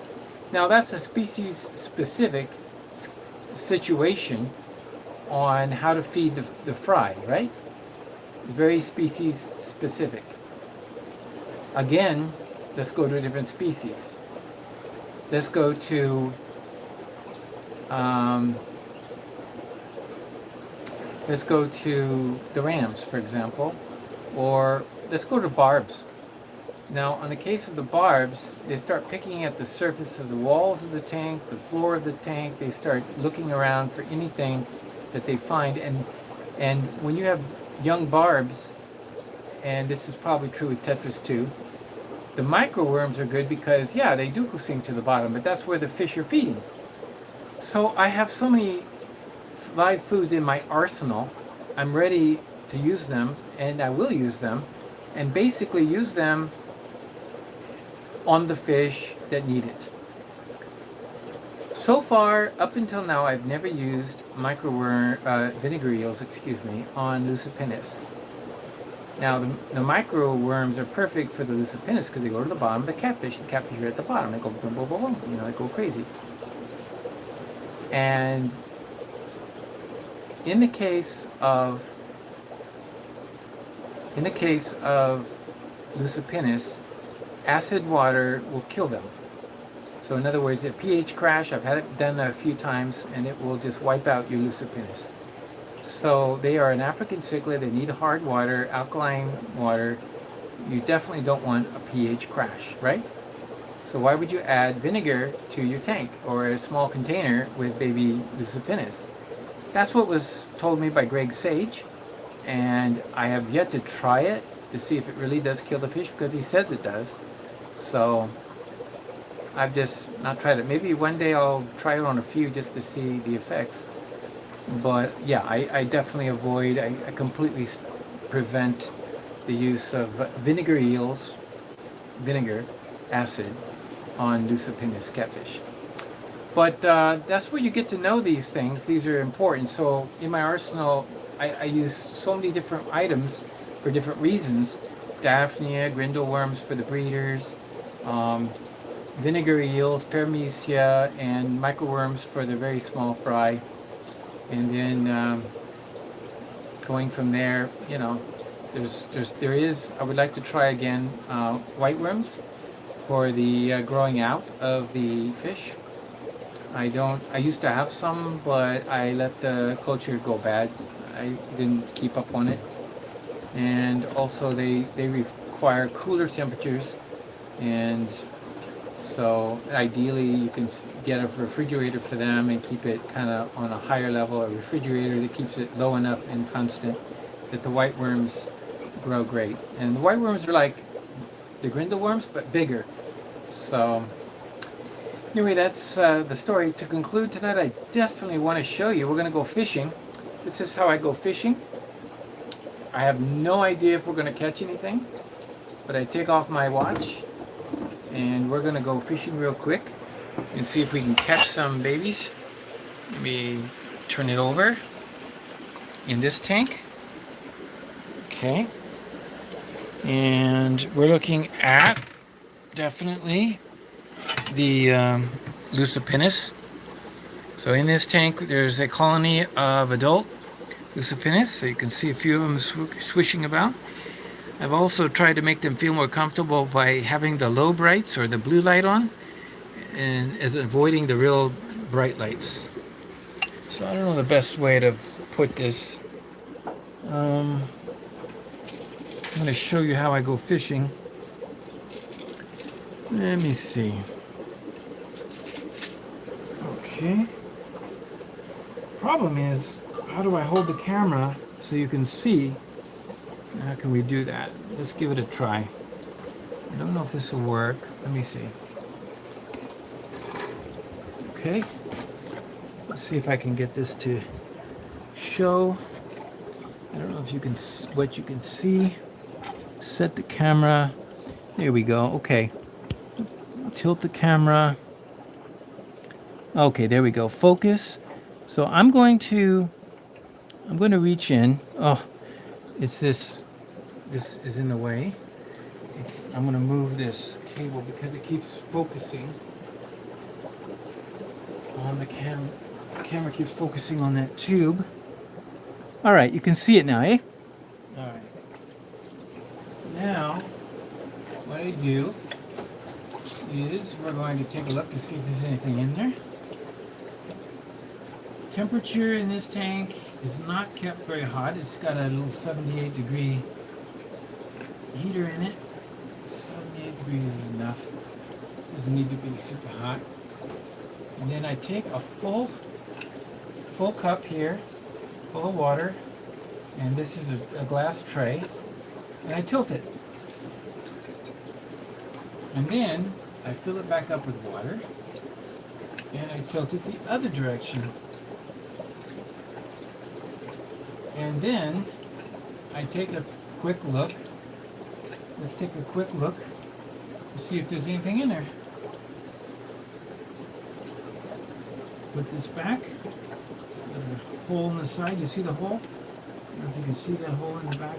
Now, that's a species-specific situation on how to feed the fry, right? Very species-specific. Again, let's go to a different species. Let's go to Let's go to the rams, for example, or let's go to barbs. Now, on the case of the barbs, they start picking at the surface of the walls of the tank, the floor of the tank. They start looking around for anything that they find. And when you have young barbs, and this is probably true with tetras too, the microworms are good because, yeah, they do sink to the bottom, but that's where the fish are feeding. So I have so many live foods in my arsenal. I'm ready to use them, and I will use them, and basically use them on the fish that need it. So far, up until now, I've never used vinegar eels, on Lucipennis. Now, the micro worms are perfect for the Lucipennis because they go to the bottom of the catfish. The catfish are at the bottom. They go boom, boom, boom, boom. They go crazy. And in the case of Lucipennis, acid water will kill them. So in other words, a pH crash, I've had it done a few times, and it will just wipe out your Lucipennis. So they are an African cichlid. They need hard water, alkaline water. You definitely don't want a pH crash, right? So why would you add vinegar to your tank or a small container with baby Lucipennis? That's what was told me by Greg Sage, and I have yet to try it to see if it really does kill the fish because he says it does. So I've just not tried it. Maybe one day I'll try it on a few just to see the effects. But yeah, I definitely avoid, I completely prevent the use of vinegar acid, on Lucipennis catfish. But that's where you get to know these things. These are important. So in my arsenal, I use so many different items for different reasons. Daphnia, grindle worms for the breeders, vinegar eels, Paramecia, and microworms for the very small fry. And then going from there, I would like to try again white worms for the growing out of the fish. I used to have some, but I let the culture go bad. I didn't keep up on it. And also they require cooler temperatures, and so ideally you can get a refrigerator for them and keep it kind of on a higher level, a refrigerator that keeps it low enough and constant that the white worms grow great. And the white worms are like the grindle worms, but bigger. So anyway, that's the story. To conclude tonight, I definitely want to show you, we're going to go fishing. This is how I go fishing. I have no idea if we're going to catch anything, but I take off my watch and we're going to go fishing real quick and see if we can catch some babies. Let me turn it over in this tank. Okay. And we're looking at definitely the Lucipennis. So in this tank, there's a colony of adult Lucipennis. So you can see a few of them swishing about. I've also tried to make them feel more comfortable by having the low brights or the blue light on, and as avoiding the real bright lights. So I don't know the best way to put this. I'm going to show you how I go fishing. Let me see. Okay. Problem is, how do I hold the camera so you can see? How can we do that? Let's give it a try. I don't know if this will work. Let me see. Okay. Let's see if I can get this to show. I don't know if you can what you can see. Set the camera. There we go. Okay. Tilt the camera. Okay, there we go. Focus. So I'm going to reach in. Oh, it's this is in the way. I'm going to move this cable because it keeps focusing on the camera. The camera keeps focusing on that tube. All right, you can see it now, eh? All right. Now, what I do is we're going to take a look to see if there's anything in there. Temperature in this tank is not kept very hot. It's got a little 78-degree heater in it. 78 degrees is enough. Doesn't need to be super hot. And then I take a full cup here, full of water, and this is a glass tray, and I tilt it. And then I fill it back up with water, and I tilt it the other direction. And then I take a quick look. Let's take a quick look to see if there's anything in there. Put this back. There's a hole in the side. You see the hole? I don't know if you can see that hole in the back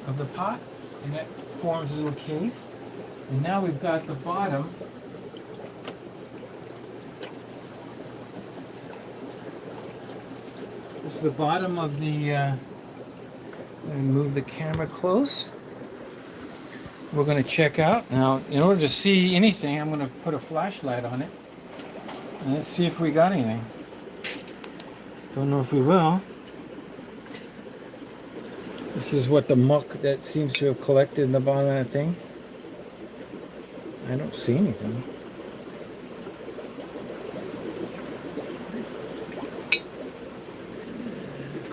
of the pot. And that forms a little cave. And now we've got the bottom. This is the bottom of the, I'm going to move the camera close. We're going to check out. Now, in order to see anything, I'm going to put a flashlight on it. And let's see if we got anything. Don't know if we will. This is what the muck that seems to have collected in the bottom of that thing. I don't see anything.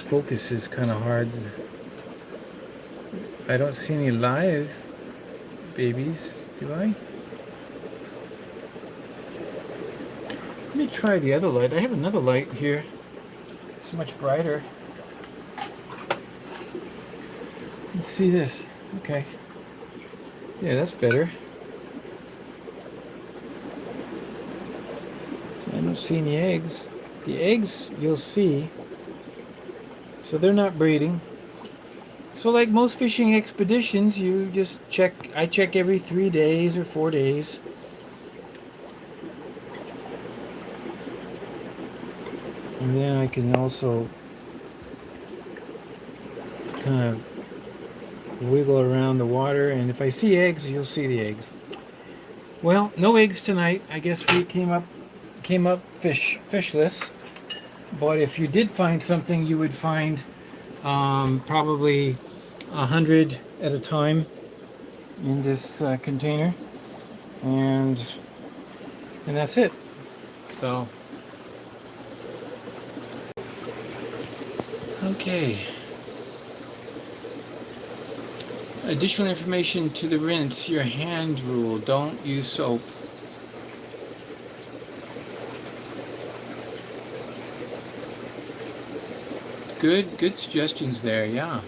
Focus is kind of hard. I don't see any live babies, do I? Let me try the other light. I have another light here. It's much brighter. Let's see this. Okay. Yeah, that's better. I don't see any eggs. The eggs you'll see. So they're not breeding. So like most fishing expeditions, you just check. I check every 3 days or 4 days. And then I can also kind of wiggle around the water, and if I see eggs, you'll see the eggs. Well, no eggs tonight. I guess we came up fishless. But if you did find something, you would find probably 100 at a time in this container, and that's it. So. Okay. Additional information to the rinse. Your hand rule. Don't use soap. Good suggestions there, yeah.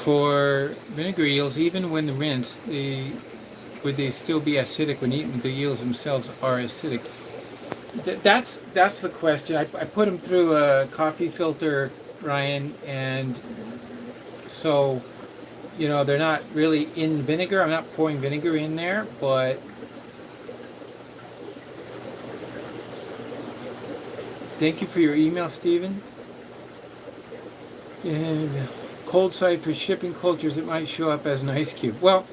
For vinegar eels, even when the rinse, would they still be acidic when eaten? The eels themselves are acidic. That's the question. I put them through a coffee filter, Ryan, and so, you know, they're not really in vinegar. I'm not pouring vinegar in there, but thank you for your email, Stephen. And cold side for shipping cultures, it might show up as an ice cube. Well,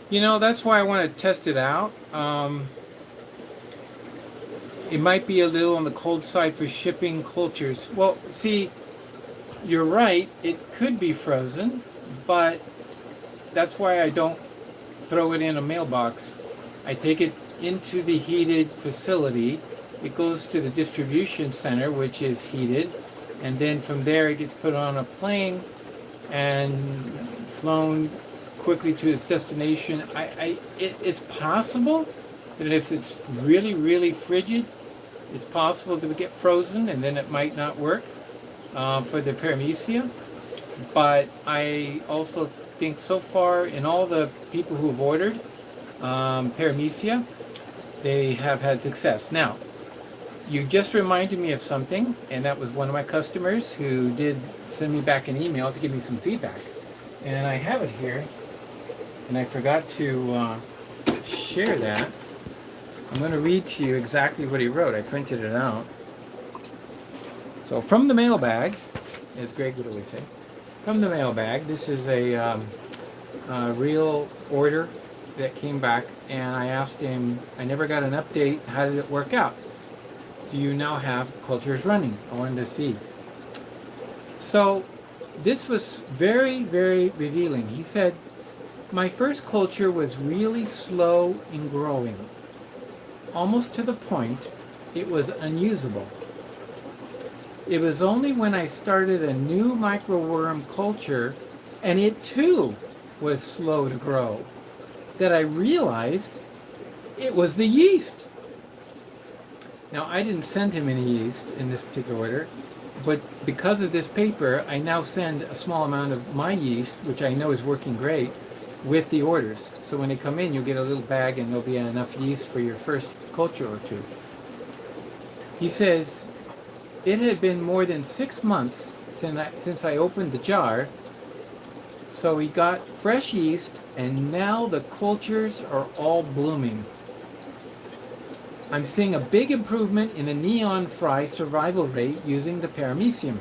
you know, that's why I want to test it out. It might be a little on the cold side for shipping cultures. Well, see, you're right, it could be frozen, but that's why I don't throw it in a mailbox. I take it into the heated facility. It goes to the distribution center, which is heated, and then from there it gets put on a plane and flown quickly to its destination. It's possible that if it's really, really frigid, it's possible to get frozen, and then it might not work for the Paramecia. But I also think so far, in all the people who have ordered Paramecia, they have had success. Now, you just reminded me of something, and that was one of my customers who did send me back an email to give me some feedback. And I have it here, and I forgot to share that. I'm going to read to you exactly what he wrote. I printed it out. So from the mailbag, as Greg would always say, from the mailbag, this is a real order that came back, and I asked him, I never got an update, how did it work out? do you now have cultures running? I wanted to see. So this was very, very revealing. He said, my first culture was really slow in growing, almost to the point it was unusable. It was only when I started a new microworm culture, and it too was slow to grow, that I realized it was the yeast. Now, I didn't send him any yeast in this particular order, but because of this paper, I now send a small amount of my yeast, which I know is working great, with the orders. So when they come in, you'll get a little bag and there'll be enough yeast for your first culture or two. He says, it had been more than 6 months since I opened the jar, so we got fresh yeast, and now the cultures are all blooming. I'm seeing a big improvement in the neon fry survival rate using the Paramecium.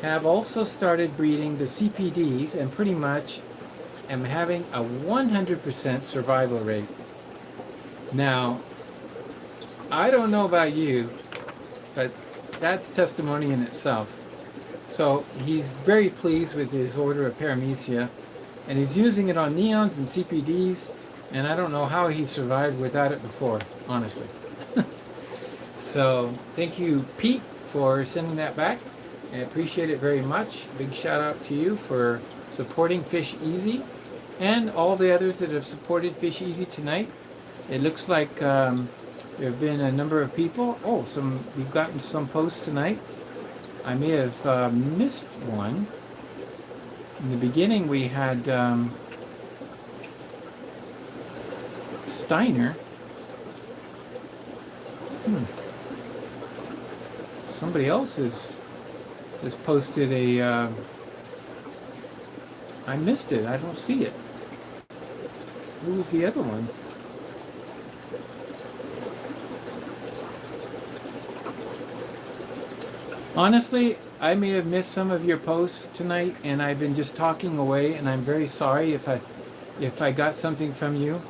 Have also started breeding the CPDs and pretty much am having a 100% survival rate. Now, I don't know about you, but that's testimony in itself. So he's very pleased with his order of Paramecia, and he's using it on neons and CPDs, and I don't know how he survived without it before, honestly. So thank you, Pete, for sending that back. I appreciate it very much. Big shout out to you for supporting Fish Easy and all the others that have supported Fish Easy tonight. It looks like there have been a number of people. Oh, we've gotten some posts tonight. I may have missed one. In the beginning, we had Steiner. Somebody else has posted a. I missed it. I don't see it. Who was the other one? Honestly, I may have missed some of your posts tonight, and I've been just talking away, and I'm very sorry if I got something from you.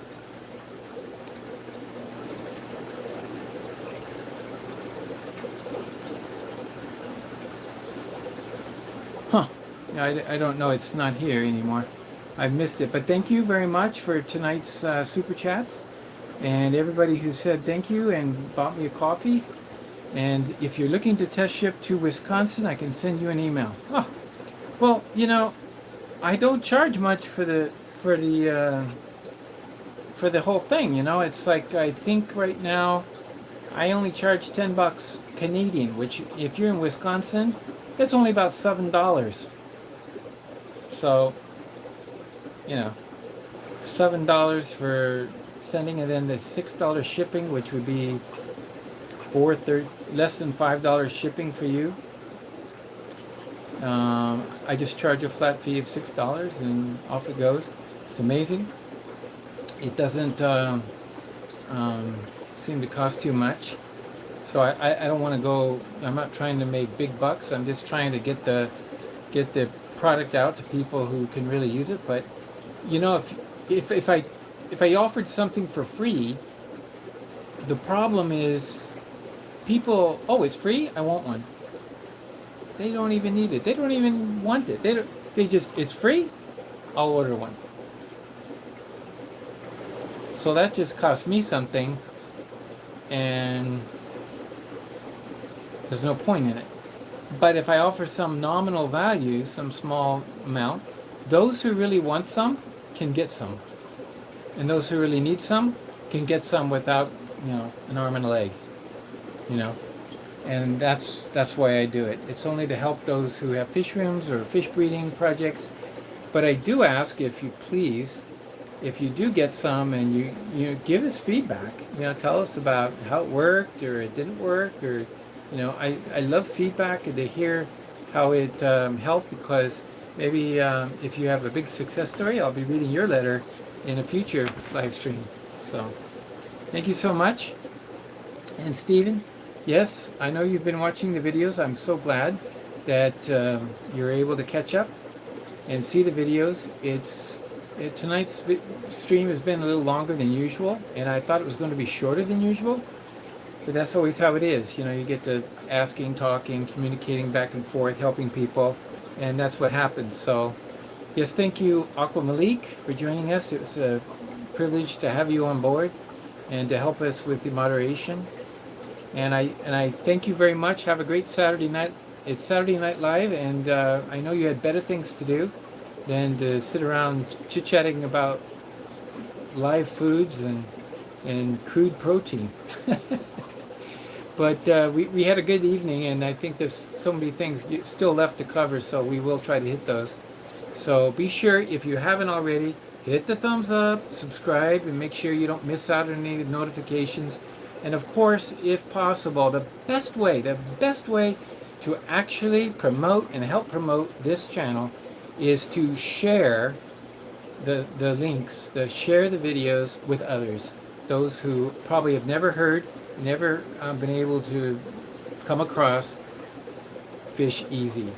Huh. I don't know. It's not here anymore. I've missed it. But thank you very much for tonight's Super Chats. And everybody who said thank you and bought me a coffee. And if you're looking to test ship to Wisconsin, I can send you an email. Oh, well, you know, I don't charge much for the whole thing. You know, it's like I think right now I only charge $10 Canadian, which if you're in Wisconsin, it's only about $7. So, you know, $7 for sending, and then the $6 shipping, which would be less than $5 shipping for you. I just charge a flat fee of $6 and off it goes. It's amazing. It doesn't seem to cost too much. So I don't want to go. I'm not trying to make big bucks. I'm just trying to get the product out to people who can really use it. But you know, if I offered something for free, the problem is people. Oh, it's free. I want one. They don't even need it. They don't even want it. They just, it's free. I'll order one. So that just cost me something, and there's no point in it. But if I offer some nominal value, some small amount, those who really want some can get some. And those who really need some can get some without, you know, an arm and a leg. You know? And that's why I do it. It's only to help those who have fish rooms or fish breeding projects. But I do ask, if you please, if you do get some, and you give us feedback. You know, tell us about how it worked or it didn't work, or you know, I love feedback and to hear how it helped, because maybe if you have a big success story, I'll be reading your letter in a future live stream. So thank you so much. And Stephen, yes, I know you've been watching the videos. I'm so glad that you're able to catch up and see the videos. Tonight's stream has been a little longer than usual, and I thought it was going to be shorter than usual. But that's always how it is. You know, you get to asking, talking, communicating back and forth, helping people, and that's what happens. So, yes, thank you, Aqua Malik, for joining us. It was a privilege to have you on board and to help us with the moderation. And I thank you very much. Have a great Saturday night. It's Saturday Night Live, and I know you had better things to do than to sit around chit-chatting about live foods and crude protein. But we had a good evening, and I think there's so many things still left to cover, so we will try to hit those. So be sure, if you haven't already, hit the thumbs up, subscribe, and make sure you don't miss out on any notifications. And of course, if possible, the best way to actually promote and help promote this channel is to share the links, share the videos with others. Those who probably have never heard, never been able to come across Fish Easy.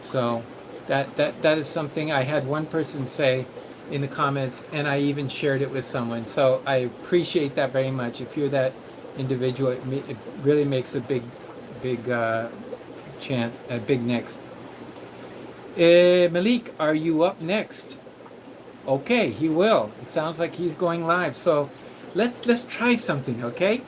So that is something I had one person say in the comments, and I even shared it with someone. So I appreciate that very much. If you're that individual, it really makes a big chant, a big next. Malik, are you up next? Okay, he will. It sounds like he's going live. So let's try something, okay?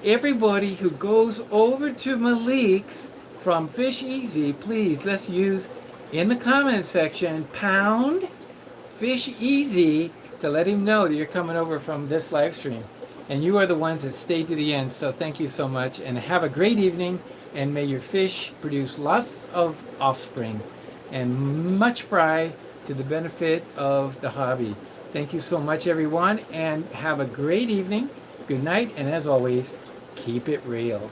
Everybody who goes over to Malik's from Fish Easy, please, let's use in the comment section pound Fish Easy to let him know that you're coming over from this live stream. And you are the ones that stayed to the end, so thank you so much, and have a great evening, and may your fish produce lots of offspring and much fry to the benefit of the hobby. Thank you so much, everyone, and have a great evening. Good night, and as always, keep it real.